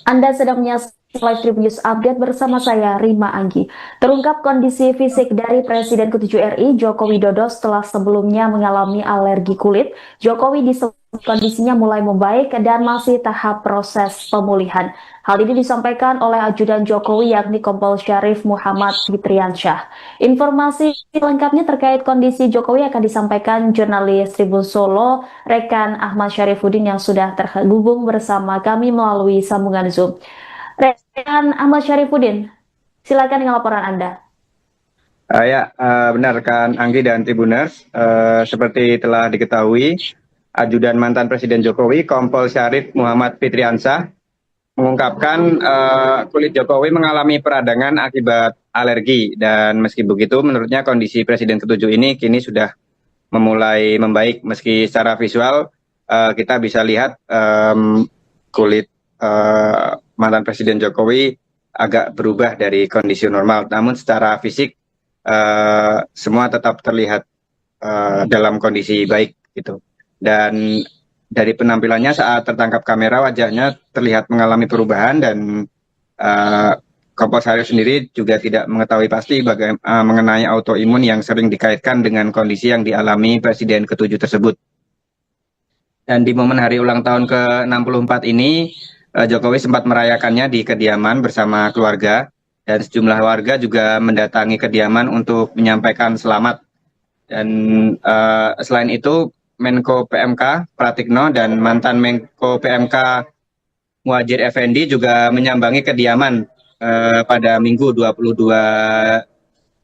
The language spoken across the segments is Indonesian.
Anda sedang menyaksikan Live Tribun News Update bersama saya, Rima Anggi. Terungkap kondisi fisik dari Presiden ke-7 RI, Joko Widodo setelah sebelumnya mengalami alergi kulit. Jokowi disebut kondisinya mulai membaik dan masih tahap proses pemulihan. Hal ini disampaikan oleh ajudan Jokowi yakni Kompol Syarif Muhammad Fitriansyah. Informasi lengkapnya terkait kondisi Jokowi akan disampaikan jurnalis Tribun Solo, rekan Ahmad Syarifuddin yang sudah terhubung bersama kami melalui sambungan Zoom. Rekan Ahmad Syarifuddin, silakan dengan laporan Anda. Benar kan Anggi dan Tribuners, seperti telah diketahui, ajudan mantan Presiden Jokowi, Kompol Syarif Muhammad Fitriansyah, mengungkapkan kulit Jokowi mengalami peradangan akibat alergi, dan meski begitu menurutnya kondisi Presiden ke-7 ini kini sudah memulai membaik. Meski secara visual kita bisa lihat kulit mantan Presiden Jokowi agak berubah dari kondisi normal, namun secara fisik semua tetap terlihat dalam kondisi baik gitu. Dan dari penampilannya saat tertangkap kamera, wajahnya terlihat mengalami perubahan, dan Kompol Syarif sendiri juga tidak mengetahui pasti mengenai autoimun yang sering dikaitkan dengan kondisi yang dialami Presiden ke-7 tersebut. Dan di momen hari ulang tahun ke-64 ini, Jokowi sempat merayakannya di kediaman bersama keluarga, dan sejumlah warga juga mendatangi kediaman untuk menyampaikan selamat. Dan selain itu, Menko PMK Pratikno dan mantan Menko PMK Muhadjir Effendi juga menyambangi kediaman pada Minggu 22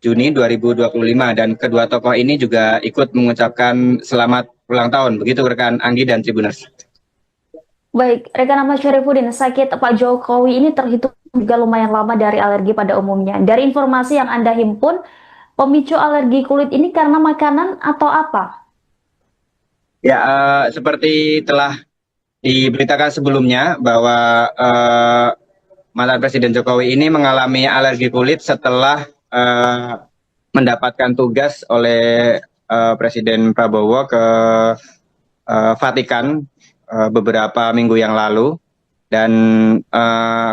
Juni 2025, dan kedua tokoh ini juga ikut mengucapkan selamat ulang tahun. Begitu rekan Anggi dan Tribuners. Baik, rekan Ahmad Syarifuddin, sakit Pak Jokowi ini terhitung juga lumayan lama dari alergi pada umumnya. Dari informasi yang Anda himpun, pemicu alergi kulit ini karena makanan atau apa? Ya, seperti telah diberitakan sebelumnya bahwa mantan Presiden Jokowi ini mengalami alergi kulit setelah mendapatkan tugas oleh Presiden Prabowo ke Vatikan beberapa minggu yang lalu, dan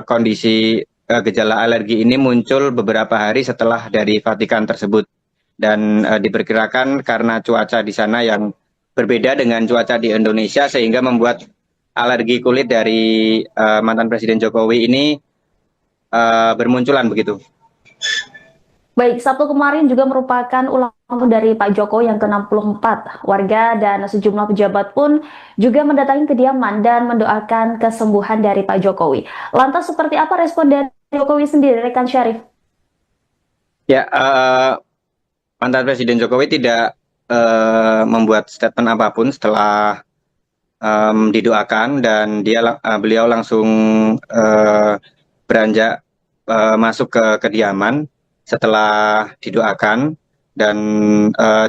kondisi gejala alergi ini muncul beberapa hari setelah dari Vatikan tersebut, dan diperkirakan karena cuaca di sana yang berbeda dengan cuaca di Indonesia sehingga membuat alergi kulit dari mantan Presiden Jokowi ini bermunculan begitu. Baik, Sabtu kemarin juga merupakan ulang tahun dari Pak Jokowi yang ke-64. Warga dan sejumlah pejabat pun juga mendatangi kediaman dan mendoakan kesembuhan dari Pak Jokowi. Lantas seperti apa respon dari Jokowi sendiri, rekan Syarif? Ya, mantan Presiden Jokowi tidak membuat statement apapun setelah didoakan, dan beliau langsung beranjak masuk ke kediaman setelah didoakan, dan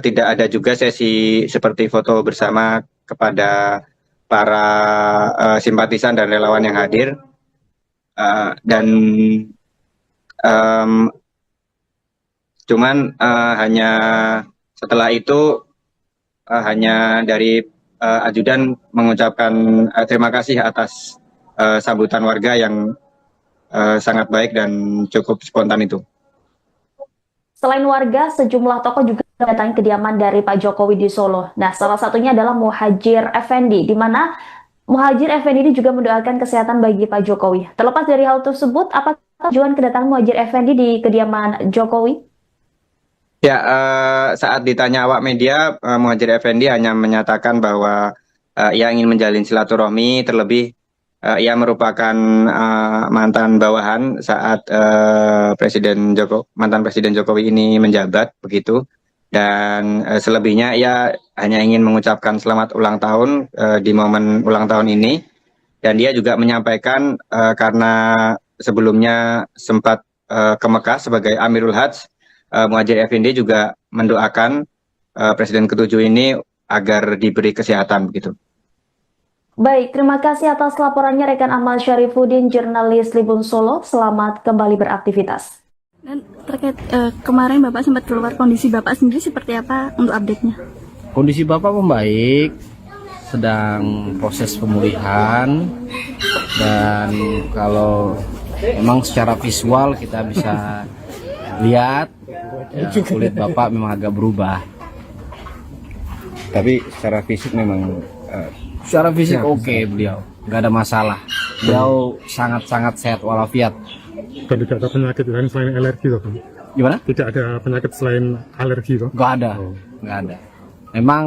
tidak ada juga sesi seperti foto bersama kepada para simpatisan dan relawan yang hadir, dan cuman hanya setelah itu hanya dari ajudan mengucapkan terima kasih atas sambutan warga yang sangat baik dan cukup spontan itu. Selain warga, sejumlah tokoh juga mendatangi kediaman dari Pak Jokowi di Solo. Nah, salah satunya adalah Muhadjir Effendi, di mana Muhadjir Effendi ini juga mendoakan kesehatan bagi Pak Jokowi. Terlepas dari hal tersebut, apakah tujuan kedatangan Muhadjir Effendi di kediaman Jokowi? Ya, saat ditanya awak media, Muhadjir Effendi hanya menyatakan bahwa ia ingin menjalin silaturahmi, terlebih ia merupakan mantan bawahan saat mantan Presiden Jokowi ini menjabat begitu, dan selebihnya ia hanya ingin mengucapkan selamat ulang tahun di momen ulang tahun ini, dan dia juga menyampaikan karena sebelumnya sempat ke Mekah sebagai Amirul Hajj, Muhadjir Effendi juga mendoakan Presiden ke-7 ini agar diberi kesehatan begitu. Baik, terima kasih atas laporannya rekan Ahmad Syarifuddin, jurnalis Tribun Solo. Selamat kembali beraktivitas. Dan terkait kemarin Bapak sempat keluar, kondisi Bapak sendiri seperti apa untuk update-nya? Kondisi Bapak membaik, sedang proses pemulihan, dan kalau memang secara visual kita bisa lihat ya, kulit Bapak memang agak berubah. Tapi secara fisik memang Secara fisik oke, beliau nggak ada masalah. Beliau sangat-sangat sehat walafiat. Dan tidak ada penyakit lain selain alergi toh, Bang? Gimana? Tidak ada penyakit selain alergi toh? Nggak ada, nggak ada. Memang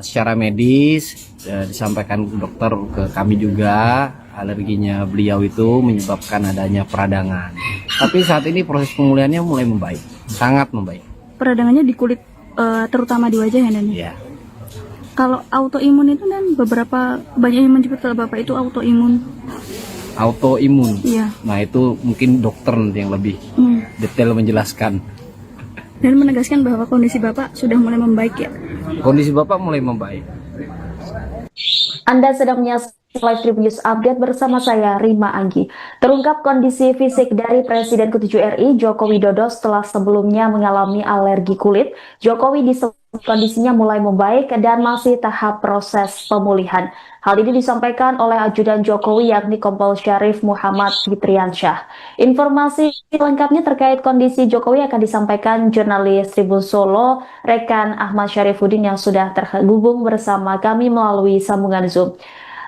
secara medis disampaikan dokter ke kami juga alerginya beliau itu menyebabkan adanya peradangan. Tapi saat ini proses pemulihannya mulai membaik, sangat membaik. Peradangannya di kulit, terutama di wajah ya, Dan? Ya, Kalau autoimun itu, Dan, beberapa banyak yang menyebut kalau Bapak itu autoimun. autoimun. Iya. Nah itu mungkin dokter nanti yang lebih detail menjelaskan. Dan menegaskan bahwa kondisi Bapak sudah mulai membaik ya. Kondisi Bapak mulai membaik. Anda sedang menyaksikan Live Trip News Update bersama saya, Rima Anggi. Terungkap kondisi fisik dari Presiden ke-7 RI, Joko Widodo, setelah sebelumnya mengalami alergi kulit. Jokowi disebut kondisinya mulai membaik dan masih tahap proses pemulihan. Hal ini disampaikan oleh ajudan Jokowi yakni Kompol Syarif Muhammad Fitriansyah. Informasi lengkapnya terkait kondisi Jokowi akan disampaikan jurnalis Tribun Solo, rekan Ahmad Syarifuddin yang sudah terhubung bersama kami melalui sambungan Zoom.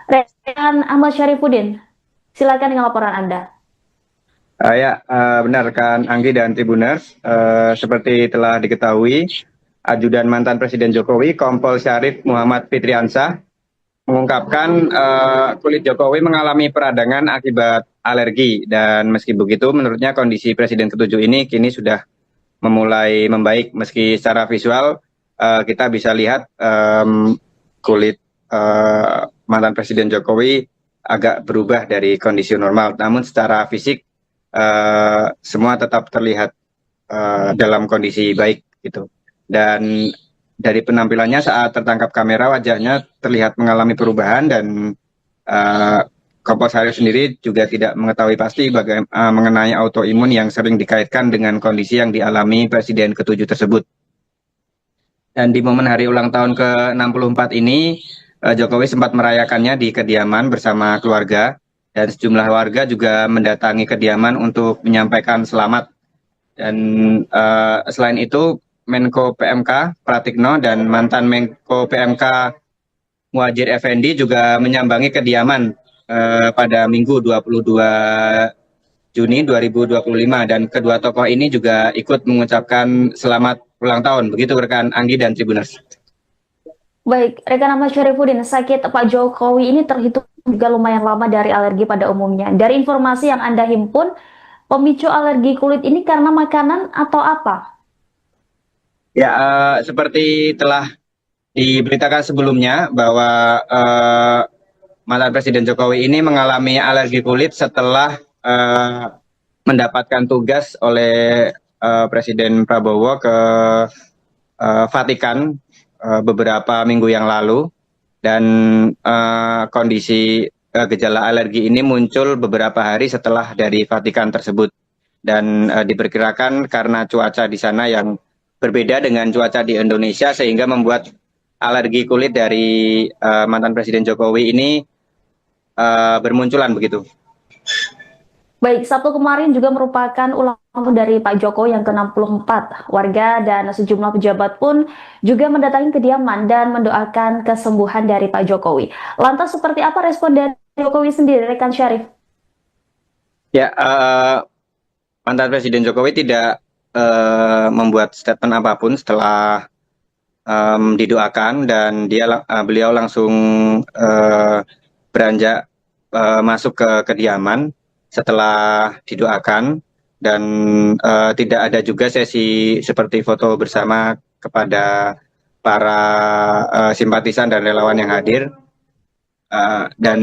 Rekan Ahmad Syarifuddin, silakan dengan laporan Anda. benar kan Anggi dan Tribuners, seperti telah diketahui, ajudan mantan Presiden Jokowi, Kompol Syarif Muhammad Fitriansyah, mengungkapkan kulit Jokowi mengalami peradangan akibat alergi, dan meski begitu menurutnya kondisi Presiden ke-7 ini kini sudah memulai membaik. Meski secara visual kita bisa lihat kulit mantan Presiden Jokowi agak berubah dari kondisi normal, namun secara fisik semua tetap terlihat dalam kondisi baik gitu. Dan dari penampilannya saat tertangkap kamera, wajahnya terlihat mengalami perubahan, dan Kompol Syarif sendiri juga tidak mengetahui pasti mengenai autoimun yang sering dikaitkan dengan kondisi yang dialami Presiden ke-7 tersebut. Dan di momen hari ulang tahun ke-64 ini, Jokowi sempat merayakannya di kediaman bersama keluarga, dan sejumlah warga juga mendatangi kediaman untuk menyampaikan selamat. Dan selain itu, Menko PMK Pratikno dan mantan Menko PMK Muhadjir Effendi juga menyambangi kediaman pada Minggu 22 Juni 2025, dan kedua tokoh ini juga ikut mengucapkan selamat ulang tahun. Begitu rekan Anggi dan Tribuners. Baik, rekan Ahmad Syarifuddin, sakit Pak Jokowi ini terhitung juga lumayan lama dari alergi pada umumnya. Dari informasi yang Anda himpun, pemicu alergi kulit ini karena makanan atau apa? Ya, seperti telah diberitakan sebelumnya bahwa mantan Presiden Jokowi ini mengalami alergi kulit setelah mendapatkan tugas oleh Presiden Prabowo ke Vatikan beberapa minggu yang lalu, dan kondisi gejala alergi ini muncul beberapa hari setelah dari Vatikan tersebut, dan diperkirakan karena cuaca di sana yang berbeda dengan cuaca di Indonesia sehingga membuat alergi kulit dari mantan Presiden Jokowi ini bermunculan begitu. Baik, Sabtu kemarin juga merupakan ulang tahun dari Pak Jokowi yang ke-64. Warga dan sejumlah pejabat pun juga mendatangi kediaman dan mendoakan kesembuhan dari Pak Jokowi. Lantas seperti apa respon dari Jokowi sendiri, rekan Syarif? Ya, mantan Presiden Jokowi tidak membuat statement apapun setelah didoakan, dan beliau langsung beranjak masuk ke kediaman setelah didoakan, dan tidak ada juga sesi seperti foto bersama kepada para simpatisan dan relawan yang hadir, dan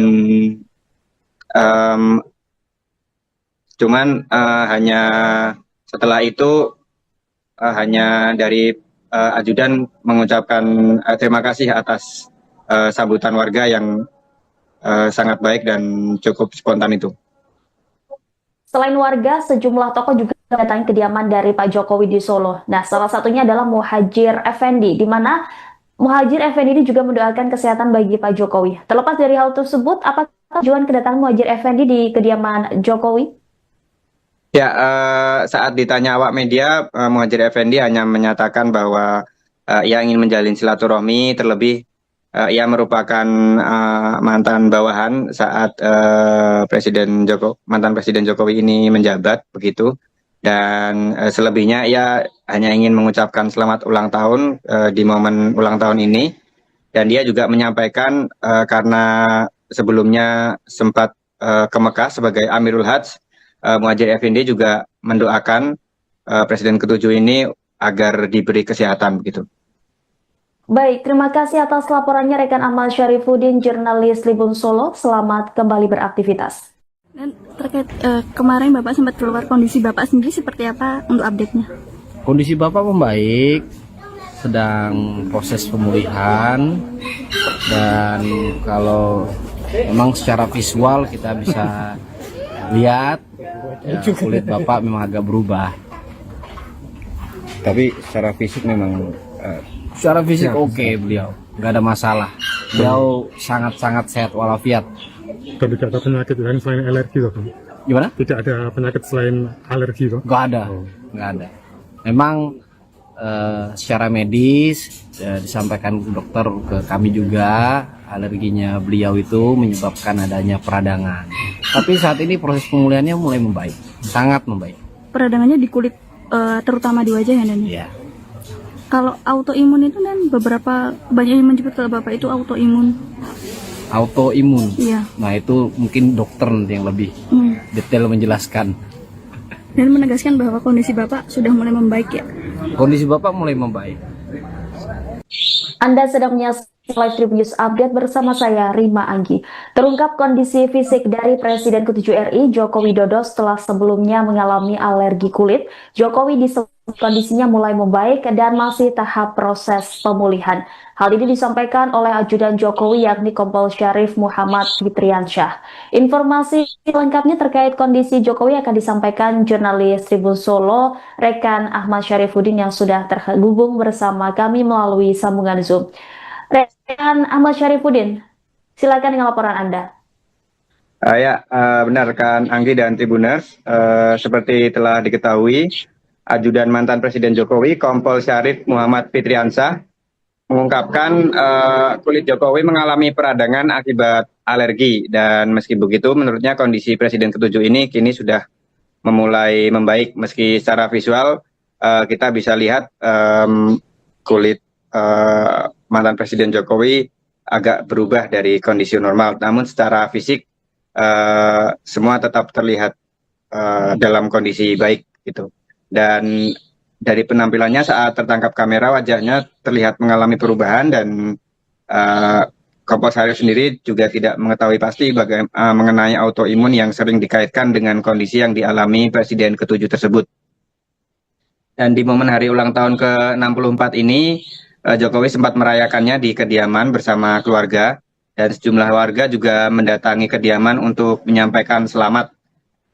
cuman hanya setelah itu hanya dari ajudan mengucapkan terima kasih atas sambutan warga yang sangat baik dan cukup spontan itu. Selain warga, sejumlah tokoh juga mendatangi kediaman dari Pak Jokowi di Solo. Nah, salah satunya adalah Muhadjir Effendi, di mana Muhadjir Effendi juga mendoakan kesehatan bagi Pak Jokowi. Terlepas dari hal tersebut, apa tujuan kedatangan Muhadjir Effendi di kediaman Jokowi? Ya, saat ditanya awak media, Muhadjir Effendi hanya menyatakan bahwa ia ingin menjalin silaturahmi, terlebih ia merupakan mantan bawahan saat mantan Presiden Jokowi ini menjabat, begitu. Dan selebihnya ia hanya ingin mengucapkan selamat ulang tahun di momen ulang tahun ini. Dan dia juga menyampaikan karena sebelumnya sempat ke Mekah sebagai Amirul Hajj, Muhadjir Effendi juga mendoakan Presiden ke-7 ini agar diberi kesehatan begitu. Baik, terima kasih atas laporannya rekan Ahmad Syarifuddin, jurnalis Tribun Solo. Selamat kembali beraktivitas. Dan terkait kemarin Bapak sempat keluar, kondisi Bapak sendiri seperti apa untuk update-nya? Kondisi Bapak membaik, sedang proses pemulihan, dan kalau memang secara visual kita bisa lihat ya, kulit Bapak memang agak berubah. Tapi secara fisik memang secara fisik oke, beliau nggak ada masalah. Beliau sangat-sangat sehat walafiat. Dan tidak ada penyakit lain selain alergi toh, Bang? Gimana? Tidak ada penyakit selain alergi toh? Nggak ada, nggak ada. Memang secara medis disampaikan dokter ke kami juga, alerginya beliau itu menyebabkan adanya peradangan. Tapi saat ini proses pemulihannya mulai membaik, sangat membaik. Peradangannya di kulit, terutama di wajah ya, Dan? Iya. Kalau autoimun itu, Dan, banyak yang menyebut kalau Bapak itu autoimun. Autoimun. Iya. Nah itu mungkin dokter nanti yang lebih detail menjelaskan. Dan menegaskan bahwa kondisi Bapak sudah mulai membaik ya. Kondisi Bapak mulai membaik. Anda sedang menyaksikan Live Tribun News Update bersama saya, Rima Anggi. Terungkap kondisi fisik dari Presiden ke-7 RI, Joko Widodo, setelah sebelumnya mengalami alergi kulit. Jokowi kondisinya mulai membaik dan masih tahap proses pemulihan. Hal ini disampaikan oleh ajudan Jokowi yakni Kompol Syarif Muhammad Fitriansyah. Informasi lengkapnya terkait kondisi Jokowi akan disampaikan jurnalis Tribun Solo, rekan Ahmad Syarifuddin yang sudah terhubung bersama kami melalui sambungan Zoom. Rekan Ahmad Syarifuddin, silakan dengan laporan Anda. Benar kan Anggi dan Tribuners, seperti telah diketahui, ajudan mantan Presiden Jokowi, Kompol Syarif Muhammad Fitriansyah, mengungkapkan kulit Jokowi mengalami peradangan akibat alergi. Dan meski begitu, menurutnya kondisi Presiden ke-7 ini kini sudah memulai membaik. Meski secara visual kita bisa lihat kulit mantan Presiden Jokowi agak berubah dari kondisi normal. Namun secara fisik semua tetap terlihat dalam kondisi baik gitu. Dan dari penampilannya saat tertangkap kamera, wajahnya terlihat mengalami perubahan, dan Kompol Syarif sendiri juga tidak mengetahui pasti mengenai autoimun yang sering dikaitkan dengan kondisi yang dialami Presiden ke-7 tersebut. Dan di momen hari ulang tahun ke-64 ini, Jokowi sempat merayakannya di kediaman bersama keluarga, dan sejumlah warga juga mendatangi kediaman untuk menyampaikan selamat.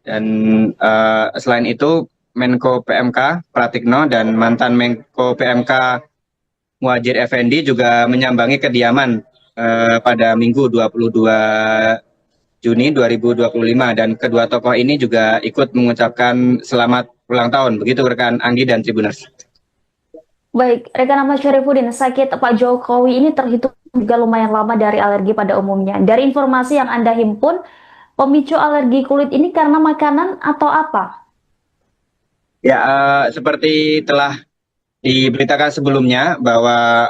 Dan selain itu, Menko PMK Pratikno dan mantan Menko PMK Muhadjir Effendi juga menyambangi kediaman pada Minggu 22 Juni 2025, dan kedua tokoh ini juga ikut mengucapkan selamat ulang tahun. Begitu rekan Anggi dan Tribuners. Baik, rekan Ahmad Syarifuddin, sakit Pak Jokowi ini terhitung juga lumayan lama dari alergi pada umumnya. Dari informasi yang Anda himpun, pemicu alergi kulit ini karena makanan atau apa? Ya, seperti telah diberitakan sebelumnya bahwa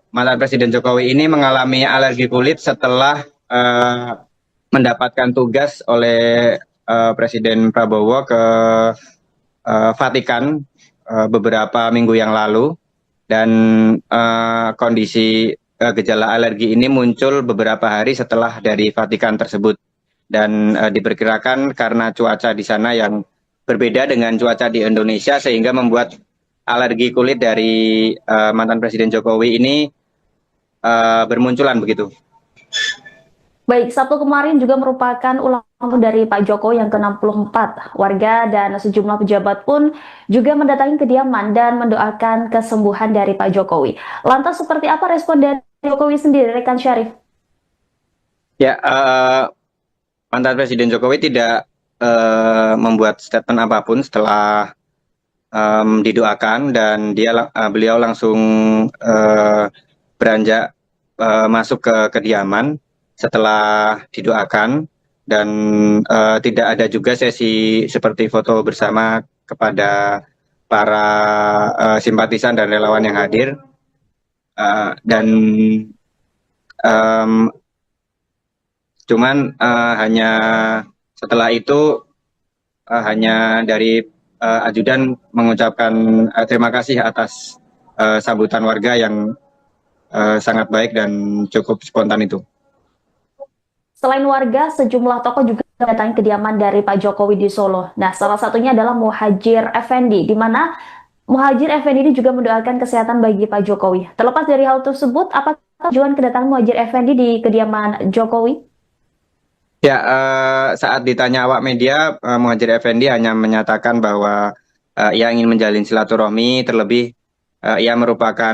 mantan Presiden Jokowi ini mengalami alergi kulit setelah mendapatkan tugas oleh Presiden Prabowo ke Vatikan beberapa minggu yang lalu, dan kondisi gejala alergi ini muncul beberapa hari setelah dari Vatikan tersebut, dan diperkirakan karena cuaca di sana yang berbeda dengan cuaca di Indonesia sehingga membuat alergi kulit dari mantan Presiden Jokowi ini bermunculan begitu. Baik, Sabtu kemarin juga merupakan ulang tahun dari Pak Jokowi yang ke-64. Warga dan sejumlah pejabat pun juga mendatangi kediaman dan mendoakan kesembuhan dari Pak Jokowi. Lantas seperti apa respon dari Jokowi sendiri, rekan Syarif? Ya, mantan Presiden Jokowi tidak membuat statement apapun setelah didoakan, dan beliau langsung beranjak masuk ke kediaman setelah didoakan, dan tidak ada juga sesi seperti foto bersama kepada para simpatisan dan relawan yang hadir. Dan cuman hanya setelah itu hanya dari ajudan mengucapkan terima kasih atas sambutan warga yang sangat baik dan cukup spontan itu. Selain warga, sejumlah tokoh juga mendatangi kediaman dari Pak Jokowi di Solo. Nah, salah satunya adalah Muhadjir Effendi, di mana Muhadjir Effendi ini juga mendoakan kesehatan bagi Pak Jokowi. Terlepas dari hal tersebut, apakah tujuan kedatangan Muhadjir Effendi di kediaman Jokowi? Ya, saat ditanya awak media, Muhadjir Effendi hanya menyatakan bahwa ia ingin menjalin silaturahmi, terlebih ia merupakan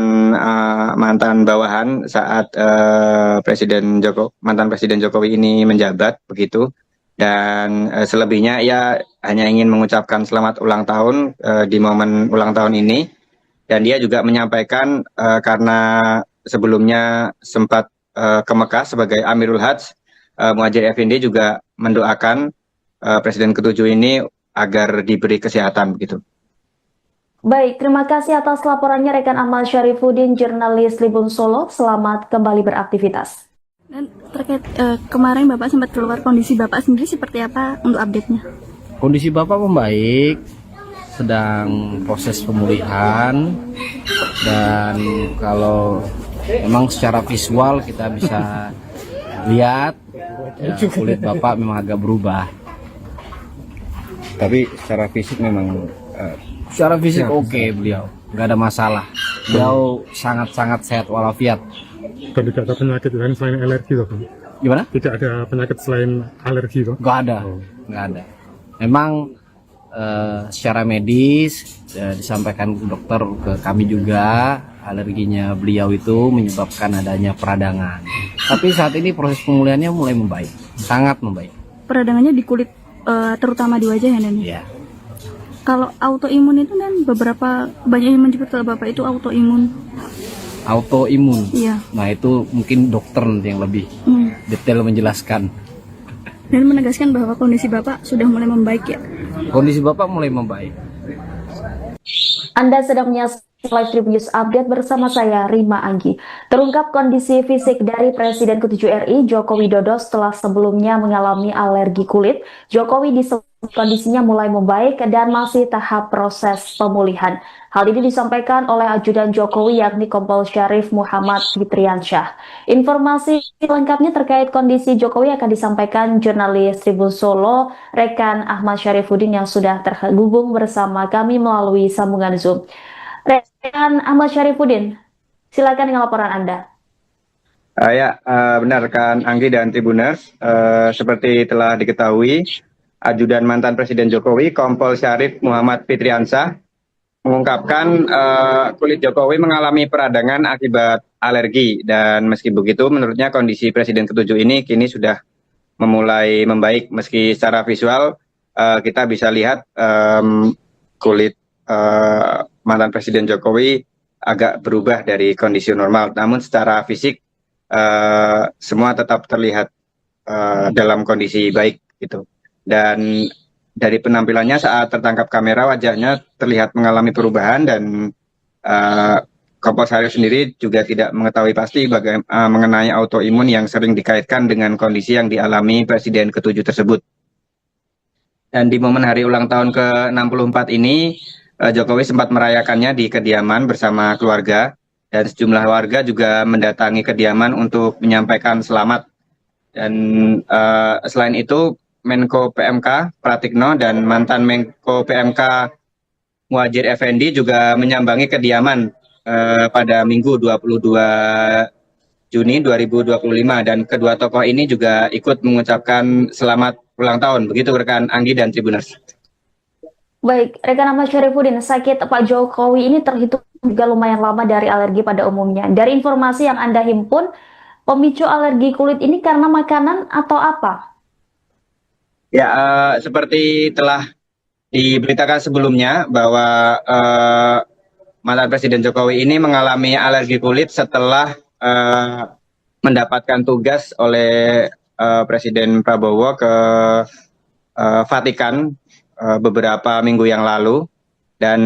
mantan bawahan saat mantan Presiden Jokowi ini menjabat, begitu. Dan selebihnya ia hanya ingin mengucapkan selamat ulang tahun di momen ulang tahun ini. Dan dia juga menyampaikan karena sebelumnya sempat ke Mekah sebagai Amirul Hajj, Muhadjir Effendi juga mendoakan Presiden ke-7 ini agar diberi kesehatan, begitu. Baik, terima kasih atas laporannya rekan Ahmad Syarifuddin, jurnalis Tribun Solo. Selamat kembali beraktivitas. Dan terkait kemarin Bapak sempat keluar, kondisi Bapak sendiri seperti apa untuk update-nya? Kondisi Bapak membaik, sedang proses pemulihan, dan kalau memang secara visual kita bisa lihat ya, kulit Bapak memang agak berubah. Tapi secara fisik memang Secara fisik oke, beliau nggak ada masalah. Beliau sangat-sangat sehat walafiat. Dan tidak ada penyakit lain selain alergi toh, Bang? Gimana? Tidak ada penyakit selain alergi toh? Nggak ada, nggak ada. Memang secara medis disampaikan dokter ke kami juga, alerginya beliau itu menyebabkan adanya peradangan. Tapi saat ini proses pemulihannya mulai membaik, sangat membaik. Peradangannya di kulit, terutama di wajah ya, Nen? Ya. Kalau autoimun itu kan banyak yang menyebut kalau Bapak itu autoimun. Autoimun. Iya. Nah itu mungkin dokter nanti yang lebih detail menjelaskan. Dan menegaskan bahwa kondisi Bapak sudah mulai membaik ya. Kondisi Bapak mulai membaik. Anda sedang menyaksikan Live Trip News Update bersama saya, Rima Anggi. Terungkap kondisi fisik dari Presiden ke-7 RI, Joko Widodo, setelah sebelumnya mengalami alergi kulit. Jokowi disebut kondisinya mulai membaik dan masih tahap proses pemulihan. Hal ini disampaikan oleh ajudan Jokowi yakni Kompol Syarif Muhammad Fitriansyah. Informasi lengkapnya terkait kondisi Jokowi akan disampaikan jurnalis Tribun Solo, rekan Ahmad Syarifuddin yang sudah terhubung bersama kami melalui sambungan Zoom. Rekan Ahmad Syarifuddin, silakan dengan laporan Anda. Benar kan Anggi dan Tribuners, seperti telah diketahui, ajudan mantan Presiden Jokowi, Kompol Syarif Muhammad Fitriansyah, mengungkapkan kulit Jokowi mengalami peradangan akibat alergi, dan meski begitu menurutnya kondisi Presiden ke-7 ini kini sudah memulai membaik. Meski secara visual kita bisa lihat kulit mantan Presiden Jokowi agak berubah dari kondisi normal, namun secara fisik semua tetap terlihat dalam kondisi baik gitu. Dan dari penampilannya saat tertangkap kamera, wajahnya terlihat mengalami perubahan, dan Kompol Syarif sendiri juga tidak mengetahui pasti mengenai autoimun yang sering dikaitkan dengan kondisi yang dialami Presiden ke-7 tersebut. Dan di momen hari ulang tahun ke-64 ini, Jokowi sempat merayakannya di kediaman bersama keluarga, dan sejumlah warga juga mendatangi kediaman untuk menyampaikan selamat. Dan selain itu, Menko PMK Pratikno dan mantan Menko PMK Muhadjir Effendi juga menyambangi kediaman pada Minggu 22 Juni 2025 dan kedua tokoh ini juga ikut mengucapkan selamat ulang tahun. Begitu rekan Anggi dan Tribuners. Baik, rekan Ahmad Syarifuddin, sakit Pak Jokowi ini terhitung juga lumayan lama dari alergi pada umumnya. Dari informasi yang Anda himpun, pemicu alergi kulit ini karena makanan atau apa? Ya, seperti telah diberitakan sebelumnya bahwa mantan Presiden Jokowi ini mengalami alergi kulit setelah mendapatkan tugas oleh Presiden Prabowo ke Vatikan beberapa minggu yang lalu, dan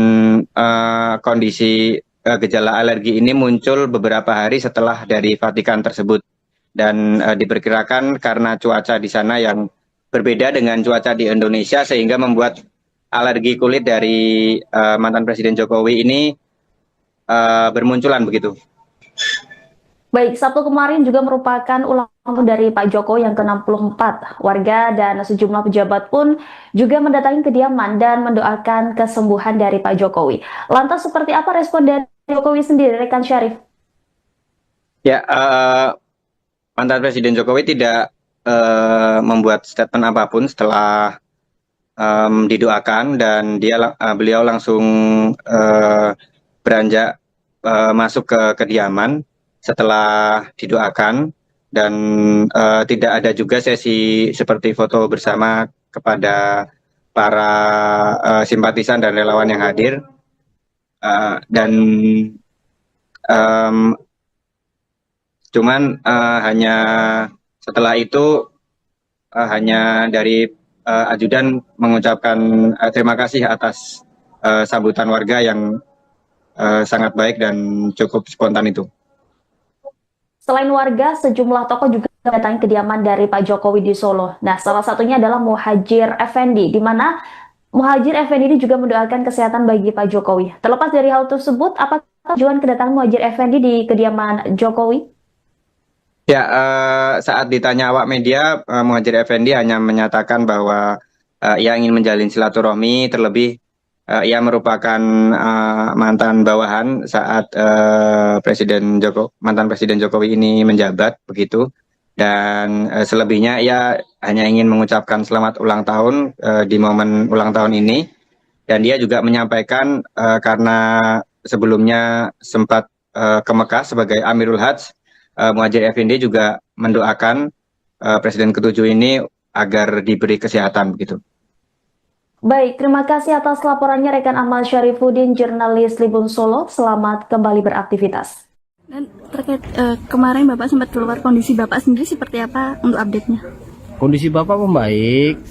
kondisi gejala alergi ini muncul beberapa hari setelah dari Vatikan tersebut, dan diperkirakan karena cuaca di sana yang berbeda dengan cuaca di Indonesia sehingga membuat alergi kulit dari mantan Presiden Jokowi ini bermunculan begitu. Baik, Sabtu kemarin juga merupakan ulang tahun dari Pak Jokowi yang ke-64. Warga dan sejumlah pejabat pun juga mendatangi kediaman dan mendoakan kesembuhan dari Pak Jokowi. Lantas seperti apa respon dari Jokowi sendiri, rekan Syarif? Ya, mantan Presiden Jokowi tidak membuat statement apapun setelah didoakan, dan beliau langsung beranjak masuk ke kediaman setelah didoakan, dan tidak ada juga sesi seperti foto bersama kepada para simpatisan dan relawan yang hadir, dan cuman hanya setelah itu hanya dari ajudan mengucapkan terima kasih atas sambutan warga yang sangat baik dan cukup spontan itu. Selain warga, sejumlah tokoh juga mendatangi kediaman dari Pak Jokowi di Solo. Nah, salah satunya adalah Muhadjir Effendi, di mana Muhadjir Effendi ini juga mendoakan kesehatan bagi Pak Jokowi. Terlepas dari hal tersebut, apa tujuan kedatangan Muhadjir Effendi di kediaman Jokowi? Ya, saat ditanya awak media, Muhadjir Effendi hanya menyatakan bahwa ia ingin menjalin silaturahmi, terlebih ia merupakan mantan bawahan saat mantan Presiden Jokowi ini menjabat begitu, dan selebihnya ia hanya ingin mengucapkan selamat ulang tahun di momen ulang tahun ini, dan dia juga menyampaikan karena sebelumnya sempat ke Mekah sebagai Amirul Hajj, Muhadjir Effendi juga mendoakan Presiden ke-7 ini agar diberi kesehatan begitu. Baik, terima kasih atas laporannya rekan Ahmad Syarifuddin, jurnalis Tribun Solo. Selamat kembali beraktivitas. Dan terkait kemarin Bapak sempat keluar, kondisi Bapak sendiri seperti apa untuk update-nya? Kondisi Bapak membaik,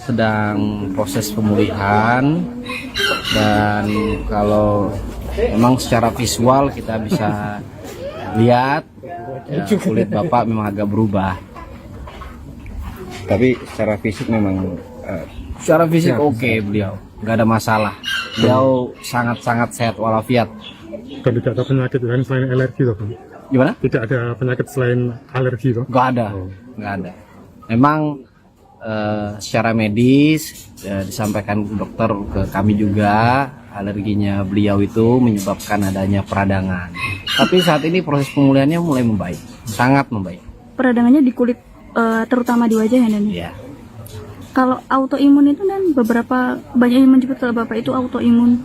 sedang proses pemulihan, dan kalau memang secara visual kita bisa lihat ya, kulit Bapak memang agak berubah. Tapi secara fisik memang secara fisik oke, beliau nggak ada masalah. Beliau sangat-sangat sehat walafiat. Dan tidak ada penyakit lain selain alergi toh, Bang? Gimana? Tidak ada penyakit selain alergi toh? Nggak ada, nggak ada. Memang secara medis disampaikan dokter ke kami juga, alerginya beliau itu menyebabkan adanya peradangan. Tapi saat ini proses pemulihannya mulai membaik, sangat membaik. Peradangannya di kulit, terutama di wajah ya, Dan? Iya. Kalau autoimun itu, Dan, beberapa banyak yang menyebut kalau Bapak itu autoimun.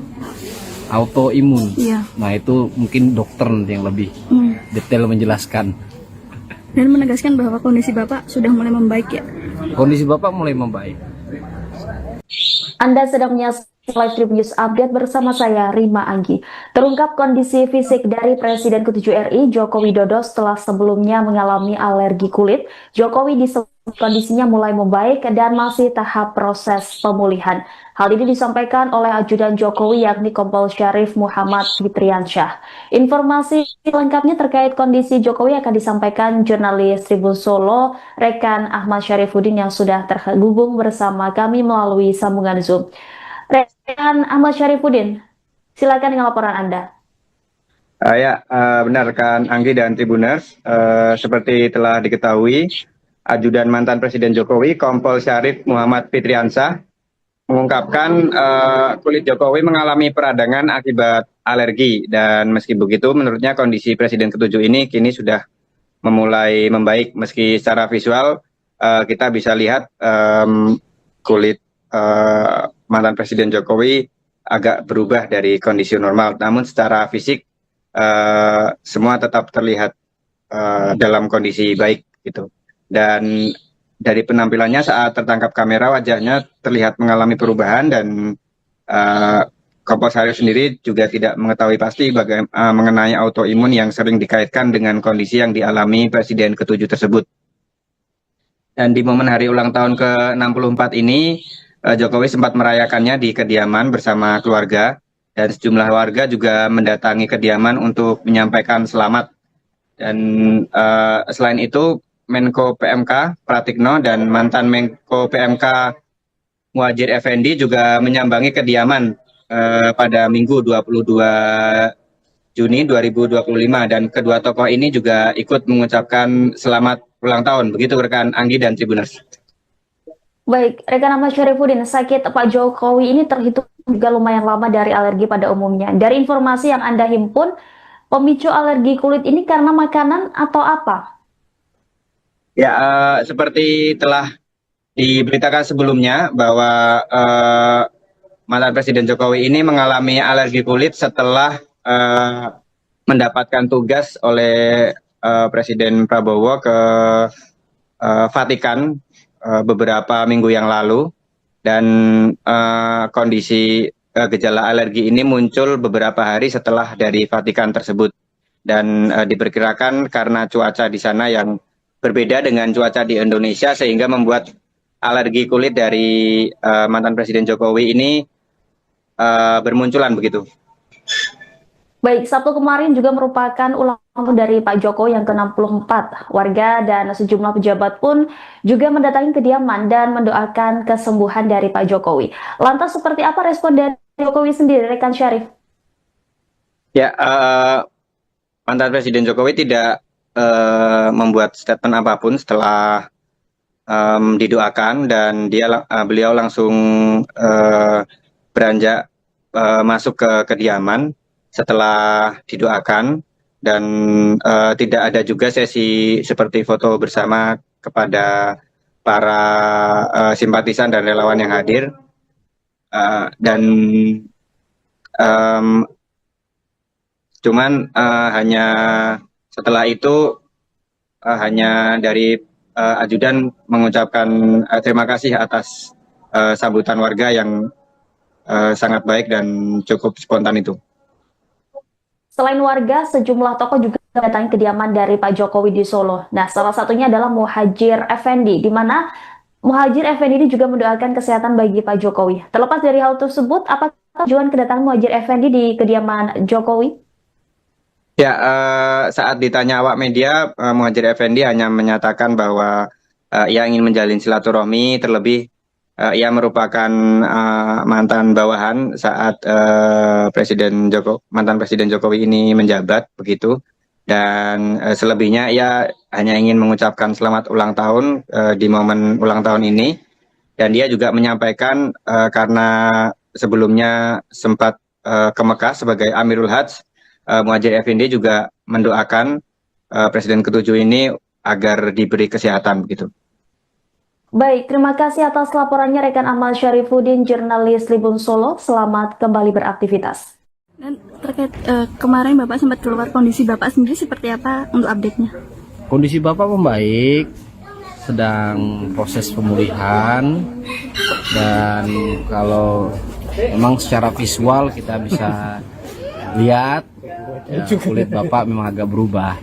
Autoimun. Iya. Nah, itu mungkin dokter nanti yang lebih detail menjelaskan. Dan menegaskan bahwa kondisi Bapak sudah mulai membaik ya. Kondisi Bapak mulai membaik. Anda sedang menyaksikan Live Tribun News Update bersama saya, Rima Anggi. Terungkap kondisi fisik dari Presiden ke-7 RI, Joko Widodo, setelah sebelumnya mengalami alergi kulit. Jokowi disebut kondisinya mulai membaik dan masih tahap proses pemulihan. Hal ini disampaikan oleh ajudan Jokowi, yakni Kompol Syarif Muhammad Fitriansyah. Informasi lengkapnya terkait kondisi Jokowi akan disampaikan jurnalis Tribun Solo, rekan Ahmad Syarifuddin yang sudah terhubung bersama kami melalui sambungan Zoom. Rekan Ahmad Syarifuddin, silakan dengan laporan Anda. Benar kan Anggi dan Tribuners, seperti telah diketahui, ajudan mantan Presiden Jokowi, Kompol Syarif Muhammad Fitriansyah, mengungkapkan kulit Jokowi mengalami peradangan akibat alergi, dan meski begitu menurutnya kondisi Presiden ke-7 ini kini sudah memulai membaik, meski secara visual kita bisa lihat kulit mantan Presiden Jokowi agak berubah dari kondisi normal, namun secara fisik semua tetap terlihat dalam kondisi baik gitu. Dan dari penampilannya saat tertangkap kamera, wajahnya terlihat mengalami perubahan, dan Kompol Syarif sendiri juga tidak mengetahui pasti mengenai autoimun yang sering dikaitkan dengan kondisi yang dialami Presiden ke-7 tersebut. Dan di momen hari ulang tahun ke-64 ini, Jokowi sempat merayakannya di kediaman bersama keluarga, dan sejumlah warga juga mendatangi kediaman untuk menyampaikan selamat. Dan selain itu, Menko PMK Pratikno dan mantan Menko PMK Muhadjir Effendi juga menyambangi kediaman pada Minggu 22 Juni 2025, dan kedua tokoh ini juga ikut mengucapkan selamat ulang tahun. Begitu rekan Anggi dan Tribuners. Baik, rekan Ahmad Syarifuddin, sakit Pak Jokowi ini terhitung juga lumayan lama dari alergi pada umumnya. Dari informasi yang Anda himpun, pemicu alergi kulit ini karena makanan atau apa? Ya, seperti telah diberitakan sebelumnya bahwa mantan Presiden Jokowi ini mengalami alergi kulit setelah mendapatkan tugas oleh Presiden Prabowo ke Vatikan beberapa minggu yang lalu, dan kondisi gejala alergi ini muncul beberapa hari setelah dari Vatikan tersebut, dan diperkirakan karena cuaca di sana yang berbeda dengan cuaca di Indonesia sehingga membuat alergi kulit dari mantan Presiden Jokowi ini bermunculan begitu. Baik, Sabtu kemarin juga merupakan ulang tahun dari Pak Jokowi yang ke-64. Warga dan sejumlah pejabat pun juga mendatangi kediaman dan mendoakan kesembuhan dari Pak Jokowi. Lantas seperti apa respon dari Jokowi sendiri, rekan Syarif? Ya, mantan Presiden Jokowi tidak membuat statement apapun setelah didoakan, dan beliau langsung beranjak masuk ke kediaman setelah didoakan, dan tidak ada juga sesi seperti foto bersama kepada para simpatisan dan relawan yang hadir, dan cuman hanya setelah itu hanya dari ajudan mengucapkan terima kasih atas sambutan warga yang sangat baik dan cukup spontan itu. Selain warga, sejumlah tokoh juga mendatangi kediaman dari Pak Jokowi di Solo. Nah, salah satunya adalah Muhadjir Effendi, di mana Muhadjir Effendi ini juga mendoakan kesehatan bagi Pak Jokowi. Terlepas dari hal tersebut, apakah tujuan kedatangan Muhadjir Effendi di kediaman Jokowi? Ya, saat ditanya awak media, Muhadjir Effendi hanya menyatakan bahwa ia ingin menjalin silaturahmi, terlebih ia merupakan mantan bawahan saat mantan Presiden Jokowi ini menjabat begitu, dan selebihnya ia hanya ingin mengucapkan selamat ulang tahun di momen ulang tahun ini, dan dia juga menyampaikan karena sebelumnya sempat ke Mekah sebagai Amirul Hajj, Muhadjir Effendi juga mendoakan Presiden ke-7 ini agar diberi kesehatan begitu. Baik, terima kasih atas laporannya rekan Ahmad Syarifuddin, jurnalis Tribun Solo. Selamat kembali beraktivitas. Dan terkait kemarin Bapak sempat keluar, kondisi Bapak sendiri seperti apa untuk update-nya? Kondisi Bapak membaik, sedang proses pemulihan, dan kalau memang secara visual kita bisa lihat ya, kulit Bapak memang agak berubah.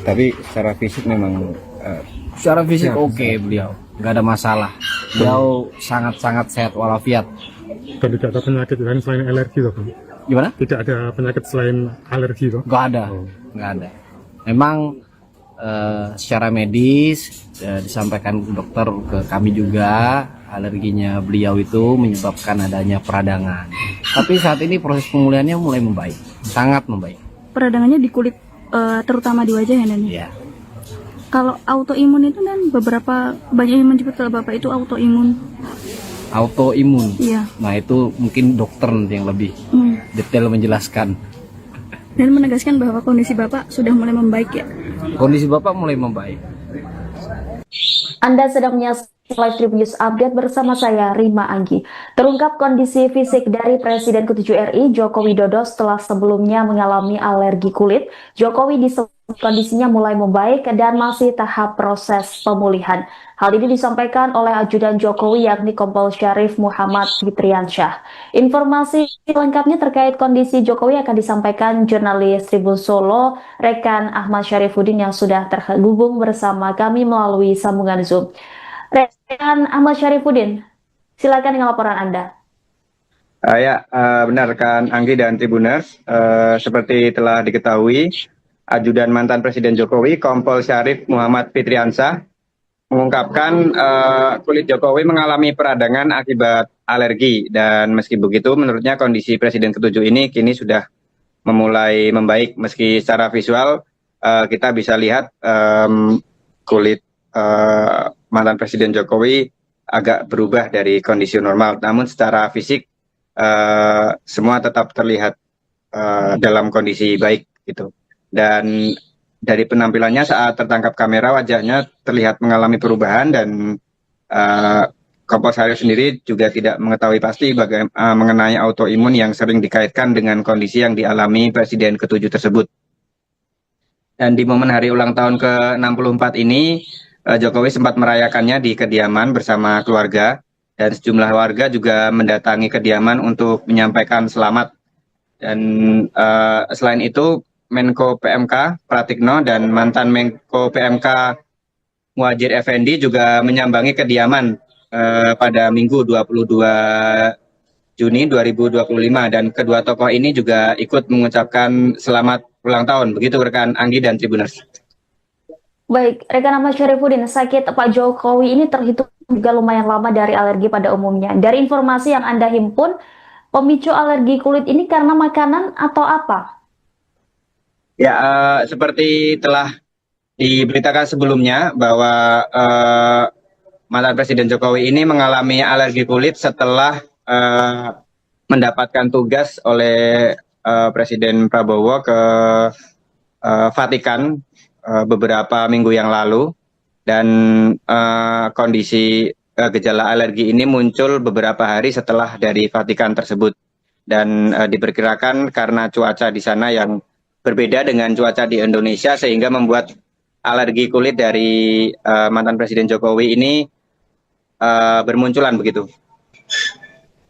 Tapi secara fisik memang Secara fisik oke, beliau nggak ada masalah. Beliau sangat-sangat sehat walafiat. Dan tidak ada penyakit lain selain alergi toh, Bang? Gimana? Tidak ada penyakit selain alergi toh? Nggak ada, nggak ada. Memang secara medis disampaikan dokter ke kami juga, alerginya beliau itu menyebabkan adanya peradangan. Tapi saat ini proses pemulihannya mulai membaik, sangat membaik. Peradangannya di kulit, terutama di wajah ya, Dan? Ya. Kalau autoimun itu Dan, beberapa banyak yang menyebut kalau Bapak itu autoimun. Autoimun. Iya. Nah itu mungkin dokter nanti yang lebih detail menjelaskan. Dan menegaskan bahwa kondisi Bapak sudah mulai membaik ya. Kondisi Bapak mulai membaik. Anda sedang menyaksikan Live Trip News Update bersama saya, Rima Anggi. Terungkap kondisi fisik dari Presiden ke-7 RI, Joko Widodo, setelah sebelumnya mengalami alergi kulit. Jokowi disebut kondisinya mulai membaik dan masih tahap proses pemulihan. Hal ini disampaikan oleh ajudan Jokowi yakni Kompol Syarif Muhammad Fitriansyah. Informasi lengkapnya terkait kondisi Jokowi akan disampaikan jurnalis Tribun Solo, rekan Ahmad Syarifuddin yang sudah terhubung bersama kami melalui sambungan Zoom. Rekan Ahmad Syarifuddin, silakan dengan laporan Anda. Benar kan Anggi dan Tribuners, seperti telah diketahui, ajudan mantan Presiden Jokowi, Kompol Syarif Muhammad Fitriansyah, mengungkapkan kulit Jokowi mengalami peradangan akibat alergi, dan meski begitu menurutnya kondisi Presiden ke-7 ini kini sudah memulai membaik. Meski secara visual kita bisa lihat kulit mantan Presiden Jokowi agak berubah dari kondisi normal, namun secara fisik semua tetap terlihat dalam kondisi baik gitu. Dan dari penampilannya saat tertangkap kamera, wajahnya terlihat mengalami perubahan, dan Kompol Syarif sendiri juga tidak mengetahui pasti mengenai autoimun yang sering dikaitkan dengan kondisi yang dialami Presiden ke-7 tersebut. Dan di momen hari ulang tahun ke-64 ini, Jokowi sempat merayakannya di kediaman bersama keluarga, dan sejumlah warga juga mendatangi kediaman untuk menyampaikan selamat. Dan selain itu, Menko PMK Pratikno dan mantan Menko PMK Muhadjir Effendi juga menyambangi kediaman pada Minggu 22 Juni 2025, dan kedua tokoh ini juga ikut mengucapkan selamat ulang tahun. Begitu rekan Anggi dan Tribuners. Baik, rekan Ahmad Syarifuddin, sakit Pak Jokowi ini terhitung juga lumayan lama dari alergi pada umumnya. Dari informasi yang Anda himpun, pemicu alergi kulit ini karena makanan atau apa? Ya, seperti telah diberitakan sebelumnya bahwa mantan Presiden Jokowi ini mengalami alergi kulit setelah mendapatkan tugas oleh Presiden Prabowo ke Vatikan beberapa minggu yang lalu, dan kondisi gejala alergi ini muncul beberapa hari setelah dari Vatikan tersebut, dan diperkirakan karena cuaca di sana yang berbeda dengan cuaca di Indonesia sehingga membuat alergi kulit dari mantan Presiden Jokowi ini bermunculan begitu.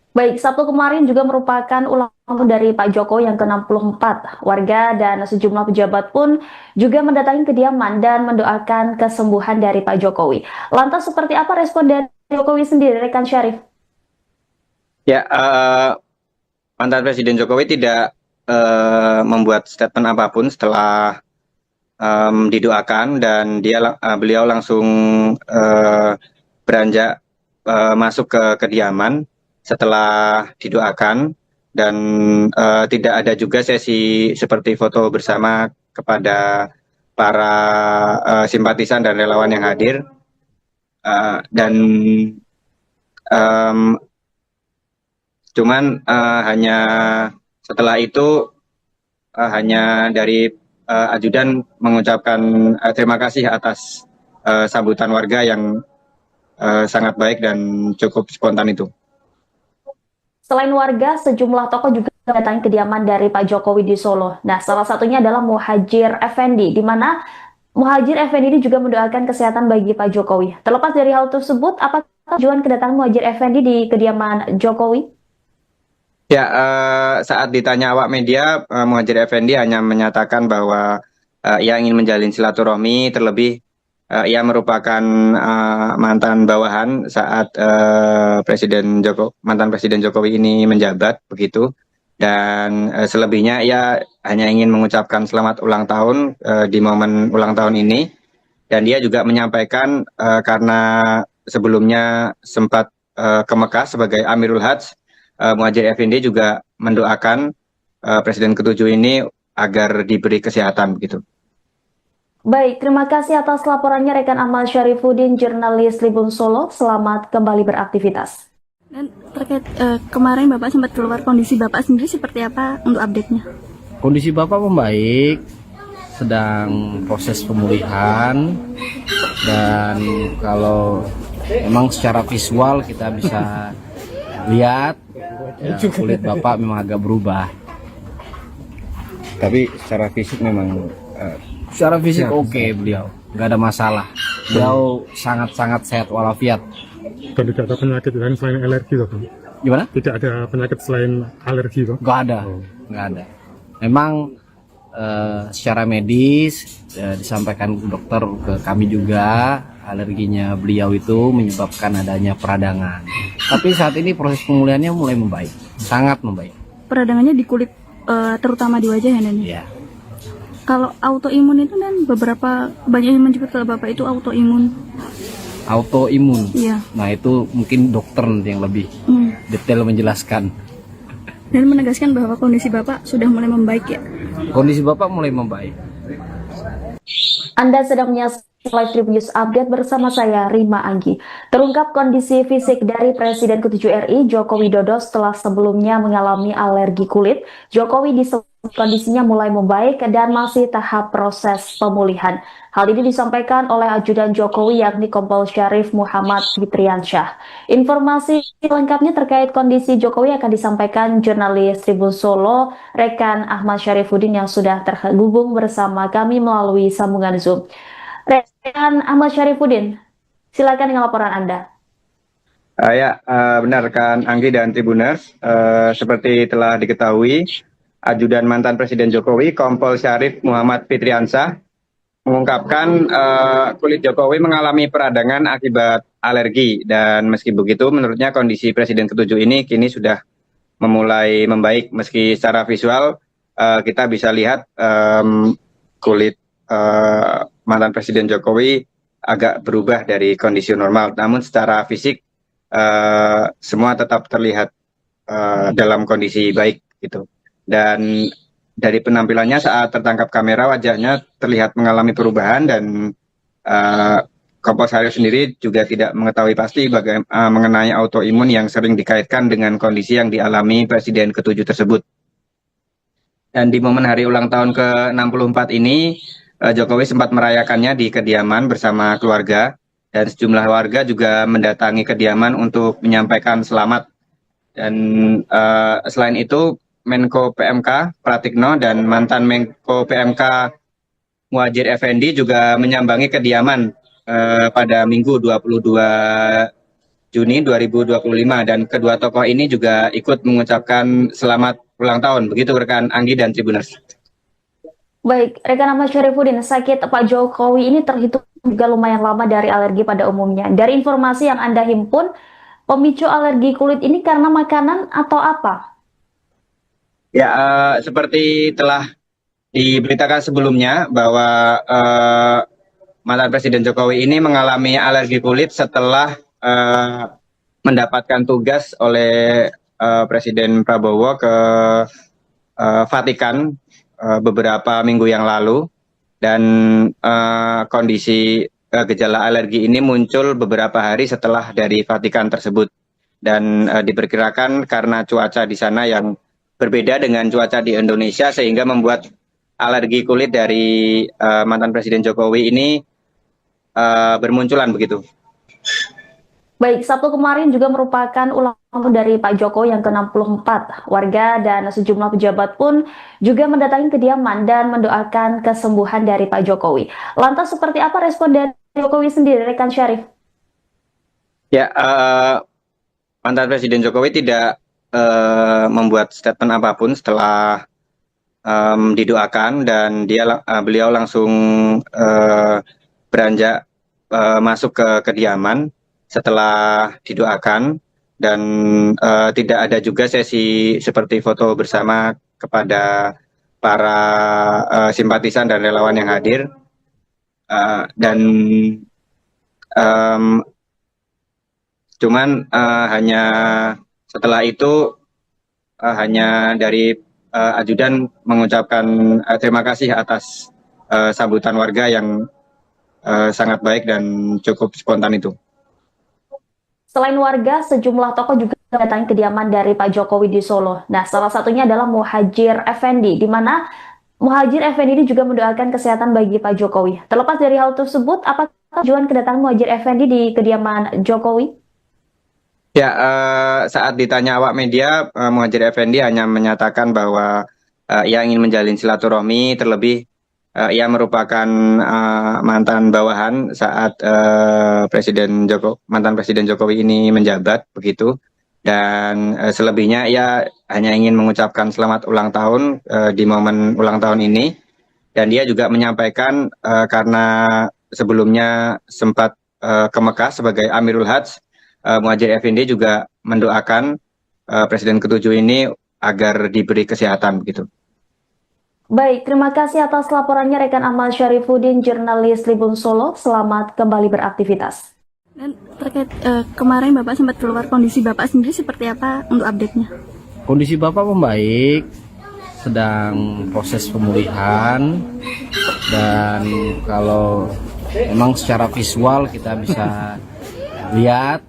Baik, Sabtu kemarin juga merupakan ulang tahun dari Pak Jokowi yang ke-64. Warga dan sejumlah pejabat pun juga mendatangi kediaman dan mendoakan kesembuhan dari Pak Jokowi. Lantas seperti apa respon dari Jokowi sendiri, rekan Syarif? Ya, mantan Presiden Jokowi tidak membuat statement apapun setelah didoakan, dan beliau langsung beranjak masuk ke kediaman setelah didoakan, dan tidak ada juga sesi seperti foto bersama kepada para simpatisan dan relawan yang hadir, dan cuman hanya setelah itu hanya dari ajudan mengucapkan terima kasih atas sambutan warga yang sangat baik dan cukup spontan itu. Selain warga, sejumlah tokoh juga mendatangi kediaman dari Pak Jokowi di Solo. Nah, salah satunya adalah Muhadjir Effendi, di mana Muhadjir Effendi ini juga mendoakan kesehatan bagi Pak Jokowi. Terlepas dari hal tersebut, apa tujuan kedatangan Muhadjir Effendi di kediaman Jokowi? Ya, saat ditanya awak media, Muhadjir Effendi hanya menyatakan bahwa ia ingin menjalin silaturahmi, terlebih ia merupakan mantan bawahan saat mantan Presiden Jokowi ini menjabat begitu, dan selebihnya ia hanya ingin mengucapkan selamat ulang tahun di momen ulang tahun ini, dan dia juga menyampaikan karena sebelumnya sempat ke Mekah sebagai Amirul Hajj, Muhadjir Effendi juga mendoakan Presiden ke-7 ini agar diberi kesehatan begitu. Baik, terima kasih atas laporannya rekan Ahmad Syarifuddin, jurnalis Tribun Solo. Selamat kembali beraktivitas. Dan terkait kemarin Bapak sempat keluar, kondisi Bapak sendiri seperti apa untuk update-nya? Kondisi Bapak membaik, sedang proses pemulihan, dan kalau memang secara visual kita bisa lihat ya, kulit Bapak memang agak berubah. Tapi secara fisik memang secara fisik oke, beliau nggak ada masalah. Beliau sangat-sangat sehat walafiat. Dan tidak ada penyakit lain selain alergi toh, Bang? Gimana? Tidak ada penyakit selain alergi toh? Nggak ada, nggak ada. Memang secara medis disampaikan dokter ke kami juga, alerginya beliau itu menyebabkan adanya peradangan. Tapi saat ini proses pemulihannya mulai membaik, sangat membaik. Peradangannya di kulit, terutama di wajah ya Dan? Ya, Kalau autoimun itu Dan, beberapa banyak yang menyebut kalau Bapak itu autoimun. autoimun. Iya. Nah itu mungkin dokter nanti yang lebih detail menjelaskan. Dan menegaskan bahwa kondisi Bapak sudah mulai membaik ya. Kondisi Bapak mulai membaik. Anda sedang menyaksikan Live Trip News Update bersama saya, Rima Anggi. Terungkap kondisi fisik dari Presiden ke-7 RI, Joko Widodo, setelah sebelumnya mengalami alergi kulit. Jokowi disebut kondisinya mulai membaik dan masih tahap proses pemulihan. Hal ini disampaikan oleh ajudan Jokowi yakni Kompol Syarif Muhammad Fitriansyah. Informasi lengkapnya terkait kondisi Jokowi akan disampaikan jurnalis Tribun Solo, rekan Ahmad Syarifuddin yang sudah terhubung bersama kami melalui sambungan Zoom. Rekan Ahmad Syarifuddin, silakan dengan laporan Anda. Benar kan Anggi dan Tribuners, seperti telah diketahui, ajudan mantan Presiden Jokowi, Kompol Syarif Muhammad Fitriansyah, mengungkapkan kulit Jokowi mengalami peradangan akibat alergi, dan meski begitu menurutnya kondisi Presiden ke-7 ini kini sudah memulai membaik. Meski secara visual kita bisa lihat kulit mantan Presiden Jokowi agak berubah dari kondisi normal, namun secara fisik semua tetap terlihat dalam kondisi baik gitu. Dan dari penampilannya saat tertangkap kamera, wajahnya terlihat mengalami perubahan, dan Kompol Syarif sendiri juga tidak mengetahui pasti mengenai autoimun yang sering dikaitkan dengan kondisi yang dialami Presiden ke-7 tersebut. Dan di momen hari ulang tahun ke-64 ini, Jokowi sempat merayakannya di kediaman bersama keluarga, dan sejumlah warga juga mendatangi kediaman untuk menyampaikan selamat. Dan selain itu, Menko PMK Pratikno dan mantan Menko PMK Muhadjir Effendi juga menyambangi kediaman pada Minggu 22 Juni 2025, dan kedua tokoh ini juga ikut mengucapkan selamat ulang tahun. Begitu rekan Anggi dan Tribuners. Baik, rekan Ahmad Syarifuddin, sakit Pak Jokowi ini terhitung juga lumayan lama dari alergi pada umumnya. Dari informasi yang Anda himpun, pemicu alergi kulit ini karena makanan atau apa? Ya, seperti telah diberitakan sebelumnya bahwa mantan Presiden Jokowi ini mengalami alergi kulit setelah mendapatkan tugas oleh Presiden Prabowo ke Vatikan beberapa minggu yang lalu, dan kondisi gejala alergi ini muncul beberapa hari setelah dari Vatikan tersebut, dan diperkirakan karena cuaca di sana yang berbeda dengan cuaca di Indonesia sehingga membuat alergi kulit dari mantan Presiden Jokowi ini bermunculan begitu. Baik, Sabtu kemarin juga merupakan ulang tahun dari Pak Jokowi yang ke-64. Warga dan sejumlah pejabat pun juga mendatangi kediaman dan mendoakan kesembuhan dari Pak Jokowi. Lantas seperti apa respon dari Jokowi sendiri, rekan Syarif? Ya, mantan Presiden Jokowi tidak membuat statement apapun setelah didoakan, dan beliau langsung beranjak masuk ke kediaman setelah didoakan, dan tidak ada juga sesi seperti foto bersama kepada para simpatisan dan relawan yang hadir, dan cuman hanya setelah itu hanya dari ajudan mengucapkan terima kasih atas sambutan warga yang sangat baik dan cukup spontan itu. Selain warga, sejumlah tokoh juga mendatangi kediaman dari Pak Jokowi di Solo. Nah, salah satunya adalah Muhadjir Effendi, di mana Muhadjir Effendi ini juga mendoakan kesehatan bagi Pak Jokowi. Terlepas dari hal tersebut, apakah tujuan kedatangan Muhadjir Effendi di kediaman Jokowi? Ya, saat ditanya awak media, Muhadjir Effendi hanya menyatakan bahwa ia ingin menjalin silaturahmi, terlebih ia merupakan mantan bawahan saat mantan Presiden Jokowi ini menjabat, begitu. Dan selebihnya ia hanya ingin mengucapkan selamat ulang tahun di momen ulang tahun ini. Dan dia juga menyampaikan karena sebelumnya sempat ke Mekah sebagai Amirul Hajj, Muhadjir Effendi juga mendoakan Presiden ke-7 ini agar diberi kesehatan begitu. Baik, terima kasih atas laporannya rekan Ahmad Syarifuddin, jurnalis Tribun Solo. Selamat kembali beraktivitas. Dan terkait kemarin Bapak sempat keluar, kondisi Bapak sendiri seperti apa untuk update-nya? Kondisi Bapak membaik, sedang proses pemulihan, dan kalau memang secara visual kita bisa lihat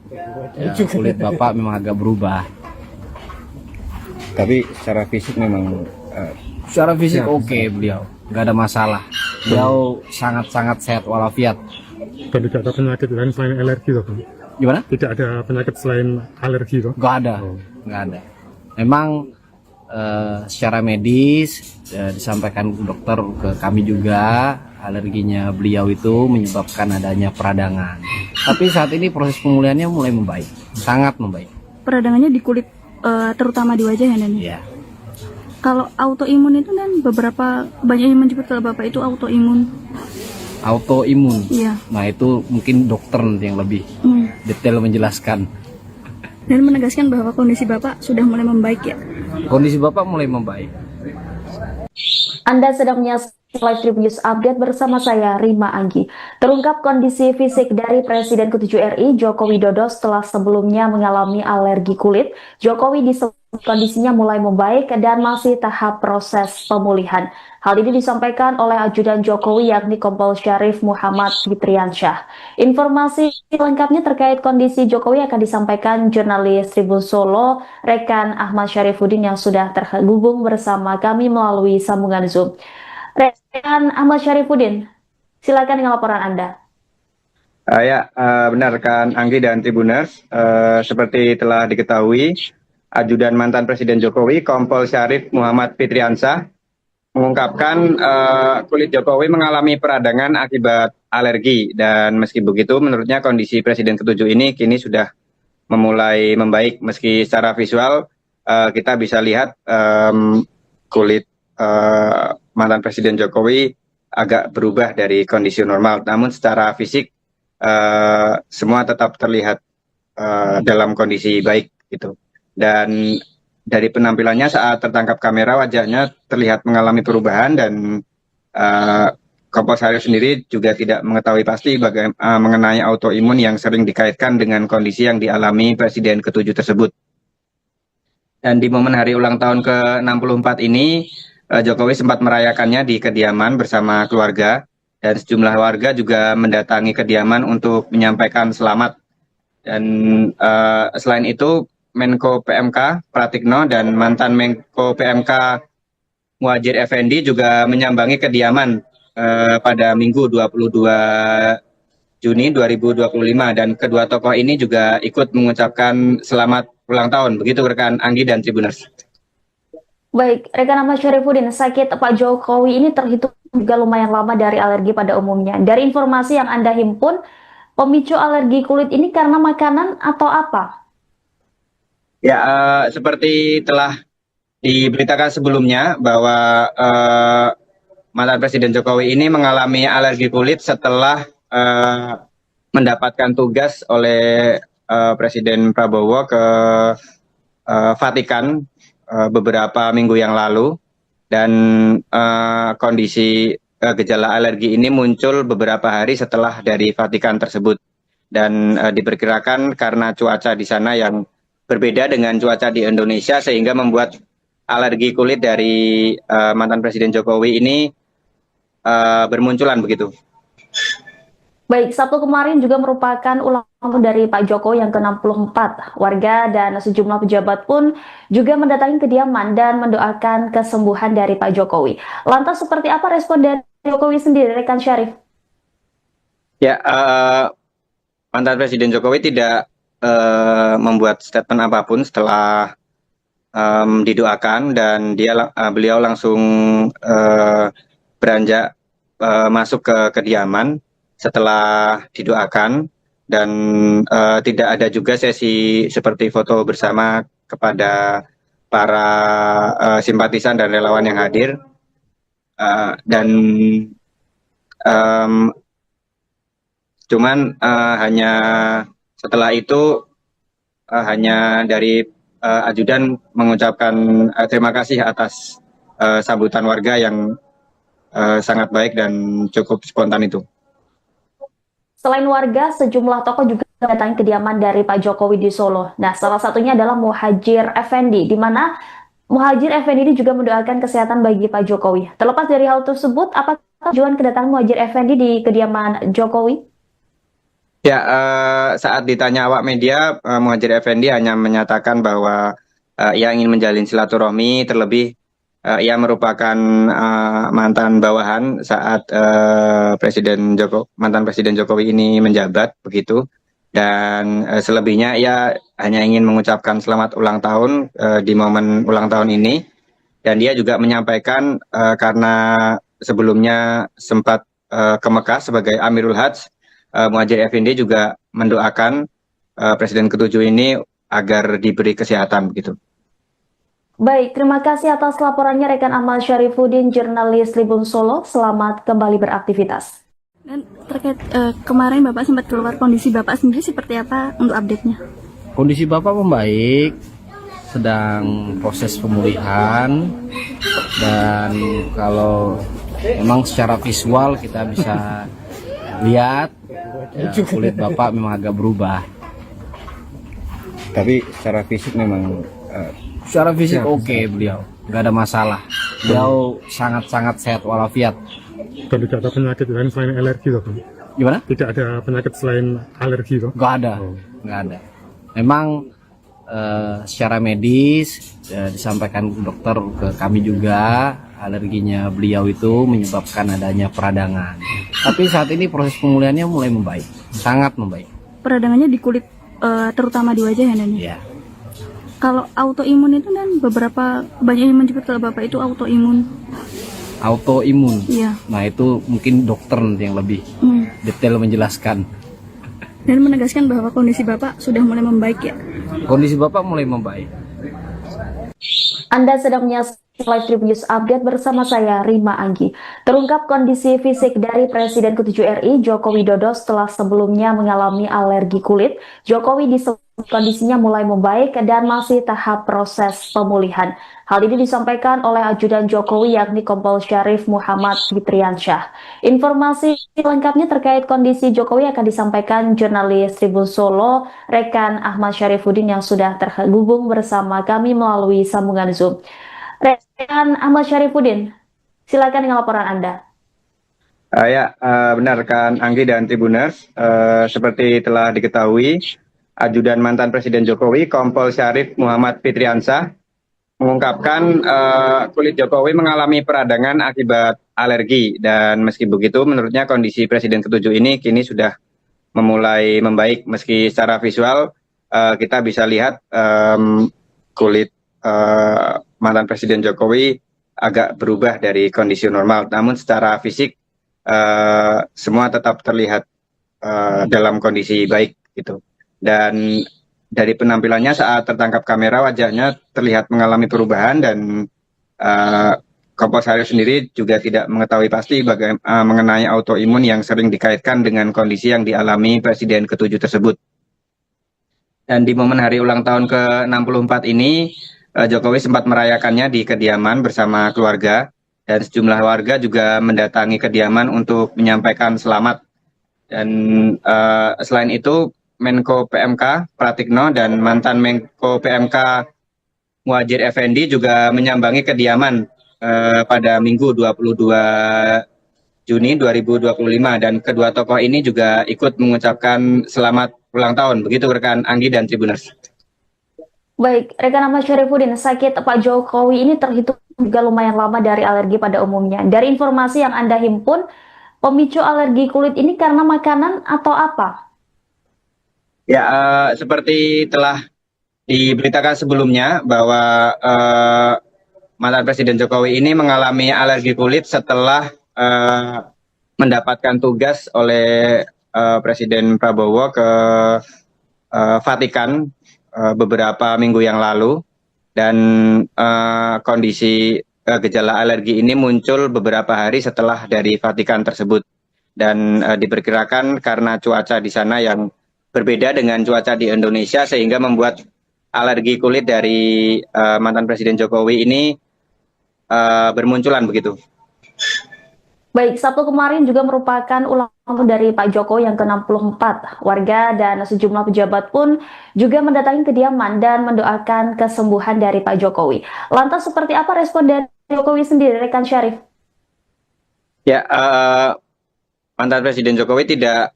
ya, kulit Bapak memang agak berubah. Tapi secara fisik memang Secara fisik oke, beliau nggak ada masalah. Beliau sangat-sangat sehat walafiat. Dan tidak ada penyakit lain selain alergi toh, Bang? Gimana? Tidak ada penyakit selain alergi toh? Nggak ada, nggak ada. Memang secara medis disampaikan dokter ke kami juga, alerginya beliau itu menyebabkan adanya peradangan. Tapi saat ini proses pemulihannya mulai membaik, sangat membaik. Peradangannya di kulit, terutama di wajah ya, Nen? Ya. Kalau autoimun itu kan banyak yang menyebut kalau Bapak itu autoimun. Autoimun. Iya. Nah itu mungkin dokter nanti yang lebih detail menjelaskan. Dan menegaskan bahwa kondisi Bapak sudah mulai membaik ya. Kondisi Bapak mulai membaik. Anda sedang menyaksikan Live Tribun News Update bersama saya, Rima Anggi. Terungkap kondisi fisik dari Presiden ke-7 RI, Joko Widodo, setelah sebelumnya mengalami alergi kulit. Jokowi disebut kondisinya mulai membaik dan masih tahap proses pemulihan. Hal ini disampaikan oleh ajudan Jokowi yakni Kompol Syarif Muhammad Fitriansyah. Informasi lengkapnya terkait kondisi Jokowi akan disampaikan jurnalis Tribun Solo, rekan Ahmad Syarifuddin yang sudah terhubung bersama kami melalui sambungan Zoom. Rekan Ahmad Syarifuddin, silakan dengan laporan Anda. Benar kan Anggi dan Tribuners, seperti telah diketahui, ajudan mantan Presiden Jokowi, Kompol Syarif Muhammad Fitriansyah, mengungkapkan kulit Jokowi mengalami peradangan akibat alergi. Dan meski begitu, menurutnya kondisi Presiden ke-7 ini kini sudah memulai membaik. Meski secara visual kita bisa lihat kulit mantan Presiden Jokowi agak berubah dari kondisi normal. Namun secara fisik semua tetap terlihat dalam kondisi baik gitu. Dan dari penampilannya saat tertangkap kamera, wajahnya terlihat mengalami perubahan, dan Kompol Syarif sendiri juga tidak mengetahui pasti mengenai autoimun yang sering dikaitkan dengan kondisi yang dialami Presiden ke-7 tersebut. Dan di momen hari ulang tahun ke-64 ini, Jokowi sempat merayakannya di kediaman bersama keluarga, dan sejumlah warga juga mendatangi kediaman untuk menyampaikan selamat. Dan selain itu, Menko PMK Pratikno dan mantan Menko PMK Muhadjir Effendi juga menyambangi kediaman pada Minggu 22 Juni 2025, dan kedua tokoh ini juga ikut mengucapkan selamat ulang tahun. Begitu rekan Anggi dan Tribuners. Baik, rekan Ahmad Syarifuddin, sakit Pak Jokowi ini terhitung juga lumayan lama dari alergi pada umumnya. Dari informasi yang Anda himpun, pemicu alergi kulit ini karena makanan atau apa? Ya, seperti telah diberitakan sebelumnya bahwa mantan Presiden Jokowi ini mengalami alergi kulit setelah mendapatkan tugas oleh Presiden Prabowo ke Vatikan beberapa minggu yang lalu, dan kondisi gejala alergi ini muncul beberapa hari setelah dari Vatikan tersebut, dan diperkirakan karena cuaca di sana yang berbeda dengan cuaca di Indonesia sehingga membuat alergi kulit dari mantan Presiden Jokowi ini bermunculan begitu. Baik, Sabtu kemarin juga merupakan ulang dari Pak Jokowi yang ke-64. Warga dan sejumlah pejabat pun juga mendatangi kediaman dan mendoakan kesembuhan dari Pak Jokowi. Lantas seperti apa respon dari Jokowi sendiri, rekan Syarif? Ya, mantan Presiden Jokowi tidak membuat statement apapun setelah didoakan, dan beliau langsung beranjak masuk ke kediaman setelah didoakan, dan tidak ada juga sesi seperti foto bersama kepada para simpatisan dan relawan yang hadir. Dan cuman hanya setelah itu hanya dari ajudan mengucapkan terima kasih atas sambutan warga yang sangat baik dan cukup spontan itu. Selain warga, sejumlah tokoh juga mendatangi kediaman dari Pak Jokowi di Solo. Nah, salah satunya adalah Muhadjir Effendi, di mana Muhadjir Effendi ini juga mendoakan kesehatan bagi Pak Jokowi. Terlepas dari hal tersebut, apakah tujuan kedatangan Muhadjir Effendi di kediaman Jokowi? Ya, saat ditanya awak media, Muhadjir Effendi hanya menyatakan bahwa ia ingin menjalin silaturahmi, terlebih ia merupakan mantan bawahan saat mantan Presiden Jokowi ini menjabat, begitu. Dan selebihnya ia hanya ingin mengucapkan selamat ulang tahun di momen ulang tahun ini. Dan dia juga menyampaikan karena sebelumnya sempat ke Mekah sebagai Amirul Hajj, Muhadjir Effendi juga mendoakan Presiden ke-7 ini agar diberi kesehatan, begitu. Baik, terima kasih atas laporannya rekan Ahmad Syarifuddin, jurnalis Tribun Solo. Selamat kembali beraktivitas. Dan terkait kemarin Bapak sempat keluar, kondisi Bapak sendiri seperti apa untuk update-nya? Kondisi Bapak membaik, sedang proses pemulihan, dan kalau memang secara visual kita bisa lihat ya, kulit Bapak memang agak berubah. Tapi secara fisik memang Secara fisik oke, beliau nggak ada masalah. Beliau sangat-sangat sehat walafiat. Dan tidak ada penyakit lain selain alergi, toh, Bang? Gimana? Tidak ada penyakit selain alergi, toh? Nggak ada, nggak ada. Memang secara medis disampaikan dokter ke kami juga, alerginya beliau itu menyebabkan adanya peradangan. Tapi saat ini proses pemulihannya mulai membaik, sangat membaik. Peradangannya di kulit, terutama di wajah ya, Dan? Ya. Kalau autoimun itu Dan, beberapa banyak yang menyebut kalau Bapak itu autoimun. Autoimun. Iya. Nah itu mungkin dokter nanti yang lebih detail menjelaskan. Dan menegaskan bahwa kondisi Bapak sudah mulai membaik ya. Kondisi Bapak mulai membaik. Anda sedang menyaksikan Live Tribun News Update bersama saya, Rima Anggi. Terungkap kondisi fisik dari Presiden ke-7 RI, Joko Widodo, setelah sebelumnya mengalami alergi kulit. Jokowi disebut kondisinya mulai membaik dan masih tahap proses pemulihan. Hal ini disampaikan oleh ajudan Jokowi yakni Kompol Syarif Muhammad Fitriansyah. Informasi lengkapnya terkait kondisi Jokowi akan disampaikan jurnalis Tribun Solo, rekan Ahmad Syarifuddin yang sudah terhubung bersama kami melalui sambungan Zoom. Rekan Ahmad Syarifuddin, silakan dengan laporan Anda. Benar kan Anggi dan Tribuners, seperti telah diketahui, ajudan mantan Presiden Jokowi, Kompol Syarif Muhammad Fitriansyah, mengungkapkan kulit Jokowi mengalami peradangan akibat alergi, dan meski begitu menurutnya kondisi Presiden ke-7 ini kini sudah memulai membaik. Meski secara visual kita bisa lihat kulit mantan Presiden Jokowi agak berubah dari kondisi normal, namun secara fisik semua tetap terlihat dalam kondisi baik gitu. Dan dari penampilannya saat tertangkap kamera, wajahnya terlihat mengalami perubahan, dan Kompol Syarif sendiri juga tidak mengetahui pasti mengenai autoimun yang sering dikaitkan dengan kondisi yang dialami Presiden ke-7 tersebut. Dan di momen hari ulang tahun ke-64 ini, Jokowi sempat merayakannya di kediaman bersama keluarga, dan sejumlah warga juga mendatangi kediaman untuk menyampaikan selamat. Dan selain itu, Menko PMK Pratikno dan mantan Menko PMK Muhadjir Effendi juga menyambangi kediaman pada Minggu 22 Juni 2025, dan kedua tokoh ini juga ikut mengucapkan selamat ulang tahun. Begitu rekan Anggi dan Tribuners. Baik, rekan Ahmad Syarifuddin, sakit Pak Jokowi ini terhitung juga lumayan lama dari alergi pada umumnya. Dari informasi yang Anda himpun, pemicu alergi kulit ini karena makanan atau apa? Ya, seperti telah diberitakan sebelumnya bahwa mantan Presiden Jokowi ini mengalami alergi kulit setelah mendapatkan tugas oleh Presiden Prabowo ke Vatikan beberapa minggu yang lalu, dan kondisi gejala alergi ini muncul beberapa hari setelah dari Vatikan tersebut, dan diperkirakan karena cuaca di sana yang berbeda dengan cuaca di Indonesia sehingga membuat alergi kulit dari mantan Presiden Jokowi ini bermunculan begitu. Baik, Sabtu kemarin juga merupakan ulang tahun dari Pak Jokowi yang ke-64. Warga dan sejumlah pejabat pun juga mendatangi kediaman dan mendoakan kesembuhan dari Pak Jokowi. Lantas seperti apa respon dari Jokowi sendiri, rekan Syarif? Ya, mantan Presiden Jokowi tidak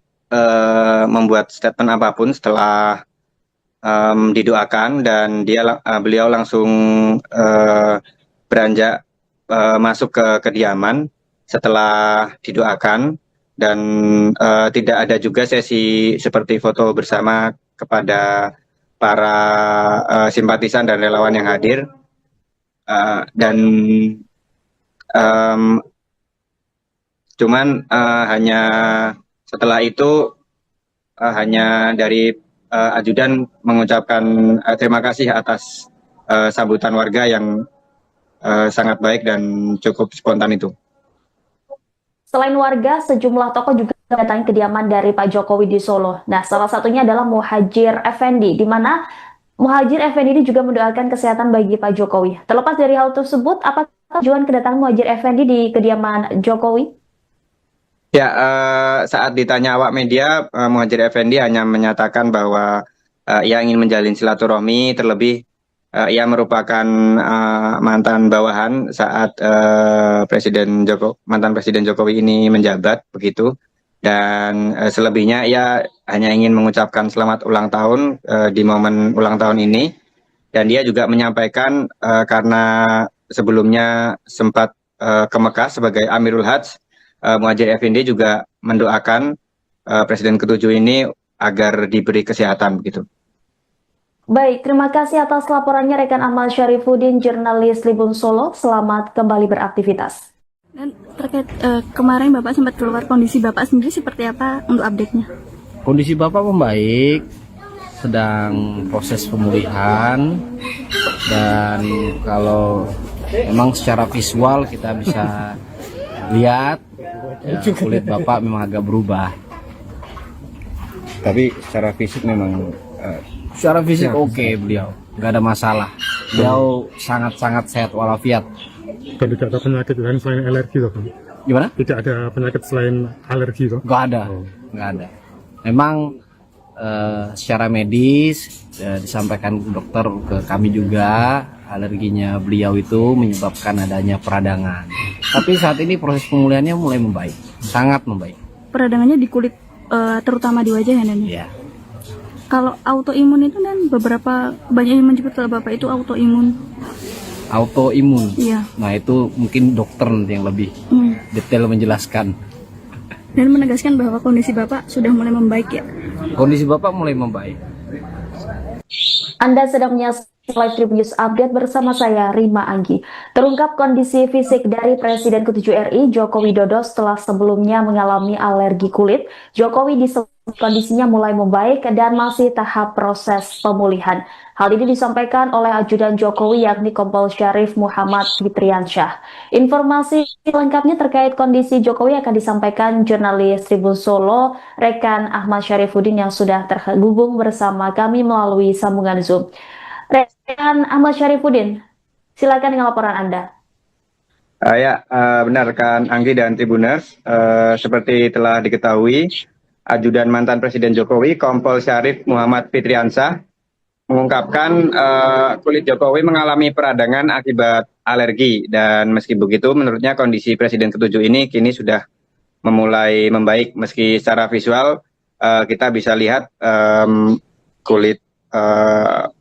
membuat statement apapun setelah didoakan, dan beliau langsung beranjak masuk ke kediaman setelah didoakan, dan tidak ada juga sesi seperti foto bersama kepada para simpatisan dan relawan yang hadir, dan cuman hanya setelah itu hanya dari ajudan mengucapkan terima kasih atas sambutan warga yang sangat baik dan cukup spontan itu. Selain warga, sejumlah tokoh juga mendatangi kediaman dari Pak Jokowi di Solo. Nah, salah satunya adalah Muhadjir Effendi, di mana Muhadjir Effendi ini juga mendoakan kesehatan bagi Pak Jokowi. Terlepas dari hal tersebut, apa tujuan kedatangan Muhadjir Effendi di kediaman Jokowi? Ya, saat ditanya awak media, Muhadjir Effendi hanya menyatakan bahwa ia ingin menjalin silaturahmi, terlebih ia merupakan mantan bawahan saat mantan Presiden Jokowi ini menjabat begitu, dan selebihnya ia hanya ingin mengucapkan selamat ulang tahun di momen ulang tahun ini, dan dia juga menyampaikan karena sebelumnya sempat ke Mekah sebagai Amirul Hajj, Muhadjir Effendi juga mendoakan Presiden ke-7 ini agar diberi kesehatan begitu. Baik, terima kasih atas laporannya rekan Ahmad Syarifuddin, jurnalis Tribun Solo. Selamat kembali beraktivitas. Dan terkait kemarin Bapak sempat keluar, kondisi Bapak sendiri seperti apa untuk update-nya? Kondisi Bapak membaik, sedang proses pemulihan, dan kalau memang secara visual kita bisa lihat ya, kulit Bapak memang agak berubah. Tapi secara fisik memang Secara fisik oke, beliau nggak ada masalah. Beliau sangat-sangat sehat walafiat. Dan tidak ada penyakit lain selain alergi toh, Bang? Gimana? Tidak ada penyakit selain alergi toh? Nggak ada, nggak ada. Memang secara medis disampaikan dokter ke kami juga, alerginya beliau itu menyebabkan adanya peradangan. Tapi saat ini proses pemulihannya mulai membaik, sangat membaik. Peradangannya di kulit, terutama di wajah ya, Dan? Ya. Kalau autoimun itu, Dan, banyak yang menyebut kalau Bapak itu autoimun. Autoimun. Iya. Nah, itu mungkin dokter nanti yang lebih detail menjelaskan. Dan menegaskan bahwa kondisi Bapak sudah mulai membaik ya. Kondisi Bapak mulai membaik. Anda sedang menyaksikan Live Tribun News Update bersama saya, Rima Anggi. Terungkap kondisi fisik dari Presiden ke-7 RI, Joko Widodo, setelah sebelumnya mengalami alergi kulit. Jokowi kondisinya mulai membaik dan masih tahap proses pemulihan. Hal ini disampaikan oleh ajudan Jokowi yakni Kompol Syarif Muhammad Fitriansyah. Informasi lengkapnya terkait kondisi Jokowi akan disampaikan jurnalis Tribun Solo, rekan Ahmad Syarifuddin yang sudah terhubung bersama kami melalui sambungan Zoom. Rekan Ahmad Syarifuddin, silakan dengan laporan Anda. Benar kan Anggi dan Tribuners, seperti telah diketahui, ajudan mantan Presiden Jokowi, Kompol Syarif Muhammad Fitriansyah, mengungkapkan kulit Jokowi mengalami peradangan akibat alergi, dan meski begitu menurutnya kondisi Presiden ke-7 ini kini sudah memulai membaik meski secara visual kita bisa lihat kulit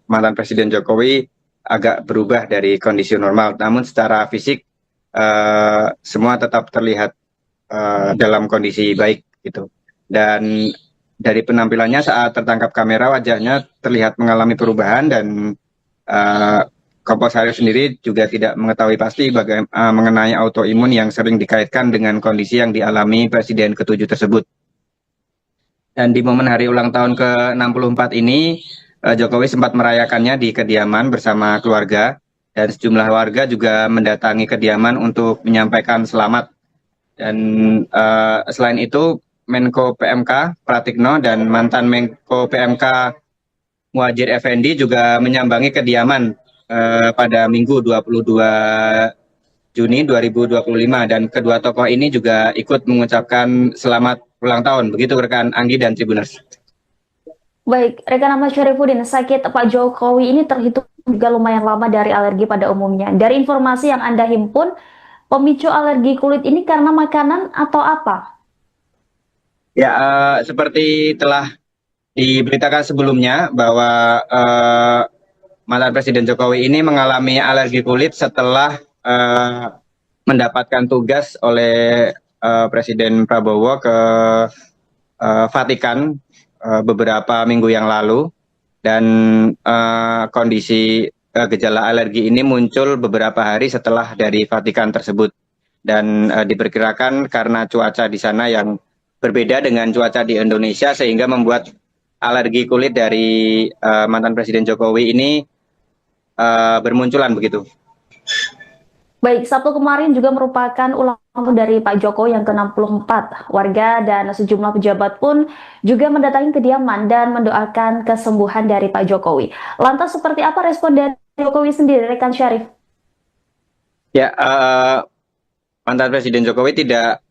mantan Presiden Jokowi agak berubah dari kondisi normal. Namun secara fisik semua tetap terlihat dalam kondisi baik gitu. Dan dari penampilannya saat tertangkap kamera wajahnya terlihat mengalami perubahan dan Kompol Syarif sendiri juga tidak mengetahui pasti mengenai autoimun yang sering dikaitkan dengan kondisi yang dialami Presiden ke-7 tersebut. Dan di momen hari ulang tahun ke-64 ini, Jokowi sempat merayakannya di kediaman bersama keluarga, dan sejumlah warga juga mendatangi kediaman untuk menyampaikan selamat. Dan selain itu, Menko PMK Pratikno dan mantan Menko PMK Muhadjir Effendi juga menyambangi kediaman pada Minggu 22 Juni 2025, dan kedua tokoh ini juga ikut mengucapkan selamat ulang tahun. Begitu rekan Anggi dan Tribuners. Baik, rekan Ahmad Syarifuddin, sakit Pak Jokowi ini terhitung juga lumayan lama dari alergi pada umumnya. Dari informasi yang Anda himpun, pemicu alergi kulit ini karena makanan atau apa? Ya, seperti telah diberitakan sebelumnya bahwa mantan Presiden Jokowi ini mengalami alergi kulit setelah mendapatkan tugas oleh Presiden Prabowo ke Vatikan beberapa minggu yang lalu, dan kondisi gejala alergi ini muncul beberapa hari setelah dari Vatikan tersebut, dan diperkirakan karena cuaca di sana yang berbeda dengan cuaca di Indonesia sehingga membuat alergi kulit dari mantan Presiden Jokowi ini bermunculan begitu. Baik, Sabtu kemarin juga merupakan ulang tahun dari Pak Jokowi yang ke-64. Warga dan sejumlah pejabat pun juga mendatangi kediaman dan mendoakan kesembuhan dari Pak Jokowi. Lantas seperti apa respon dari Jokowi sendiri, rekan Syarif? Ya, mantan Presiden Jokowi tidak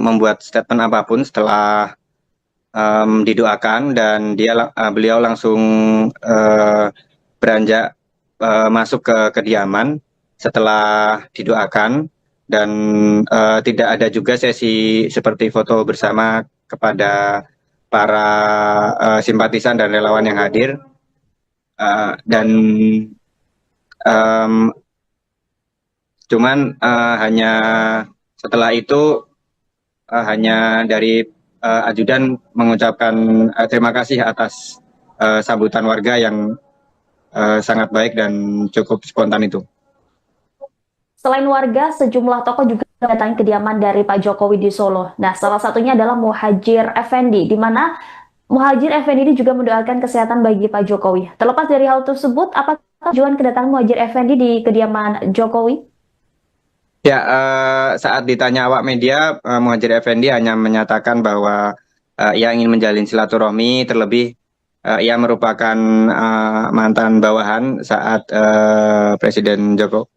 membuat statement apapun setelah didoakan, dan beliau langsung beranjak masuk ke kediaman setelah didoakan, dan tidak ada juga sesi seperti foto bersama kepada para simpatisan dan relawan yang hadir, dan cuman hanya setelah itu hanya dari ajudan mengucapkan terima kasih atas sambutan warga yang sangat baik dan cukup spontan itu. Selain warga, sejumlah tokoh juga mendatangi kediaman dari Pak Jokowi di Solo. Nah, salah satunya adalah Muhadjir Effendi, di mana Muhadjir Effendi ini juga mendoakan kesehatan bagi Pak Jokowi. Terlepas dari hal tersebut, apakah tujuan kedatangan Muhadjir Effendi di kediaman Jokowi? Ya, saat ditanya awak media, Muhadjir Effendi hanya menyatakan bahwa ia ingin menjalin silaturahmi, terlebih ia merupakan mantan bawahan saat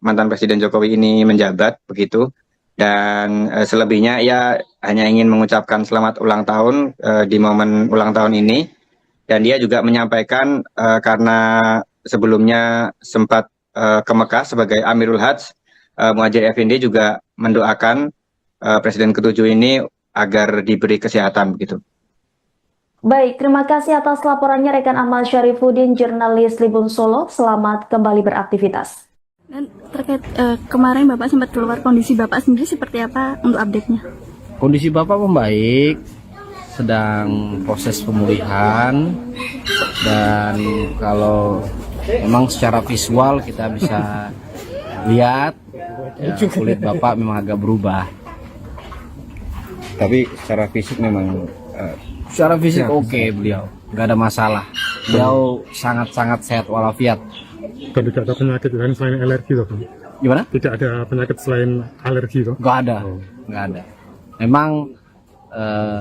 mantan Presiden Jokowi ini menjabat begitu, dan selebihnya ia hanya ingin mengucapkan selamat ulang tahun di momen ulang tahun ini, dan dia juga menyampaikan karena sebelumnya sempat ke Mekah sebagai Amirul Hajj, Muhadjir Effendi juga mendoakan Presiden ke-7 ini agar diberi kesehatan begitu. Baik, terima kasih atas laporannya rekan Ahmad Syarifuddin, jurnalis Tribun Solo. Selamat kembali beraktivitas. Dan terkait kemarin Bapak sempat keluar, kondisi Bapak sendiri seperti apa untuk update-nya? Kondisi Bapak membaik, sedang proses pemulihan, dan kalau memang secara visual kita bisa lihat ya, kulit Bapak memang agak berubah. Tapi secara fisik memang secara fisik oke, beliau nggak ada masalah. Beliau sangat-sangat sehat walafiat. Dan tidak ada penyakit lain selain alergi toh, Bang? Gimana? Tidak ada penyakit selain alergi toh? Nggak ada, nggak ada. Memang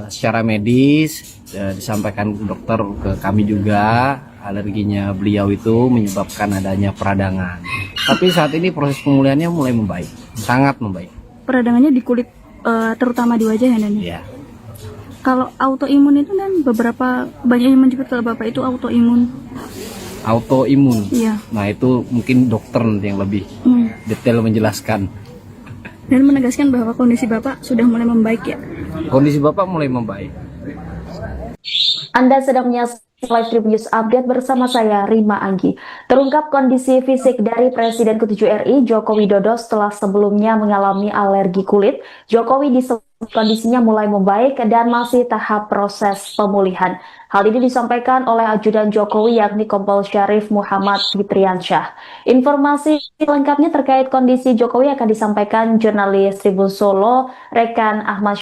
secara medis disampaikan dokter ke kami juga, alerginya beliau itu menyebabkan adanya peradangan. Tapi saat ini proses pemulihannya mulai membaik, sangat membaik. Peradangannya di kulit, terutama di wajah ya, Dan? Ya. Kalau autoimun itu Dan, beberapa banyak yang menyebut kalau Bapak itu autoimun. Autoimun. Iya. Nah itu mungkin dokter nanti yang lebih detail menjelaskan. Dan menegaskan bahwa kondisi Bapak sudah mulai membaik ya. Kondisi Bapak mulai membaik. Anda sedang menyaksikan Live Trip News Update bersama saya, Rima Anggi. Terungkap kondisi fisik dari Presiden ke-7 RI, Joko Widodo, setelah sebelumnya mengalami alergi kulit. Jokowi disebut kondisinya mulai membaik dan masih tahap proses pemulihan. Hal ini disampaikan oleh ajudan Jokowi yakni Kompol Syarif Muhammad Fitriansyah. Informasi lengkapnya terkait kondisi Jokowi akan disampaikan jurnalis Tribun Solo, rekan Ahmad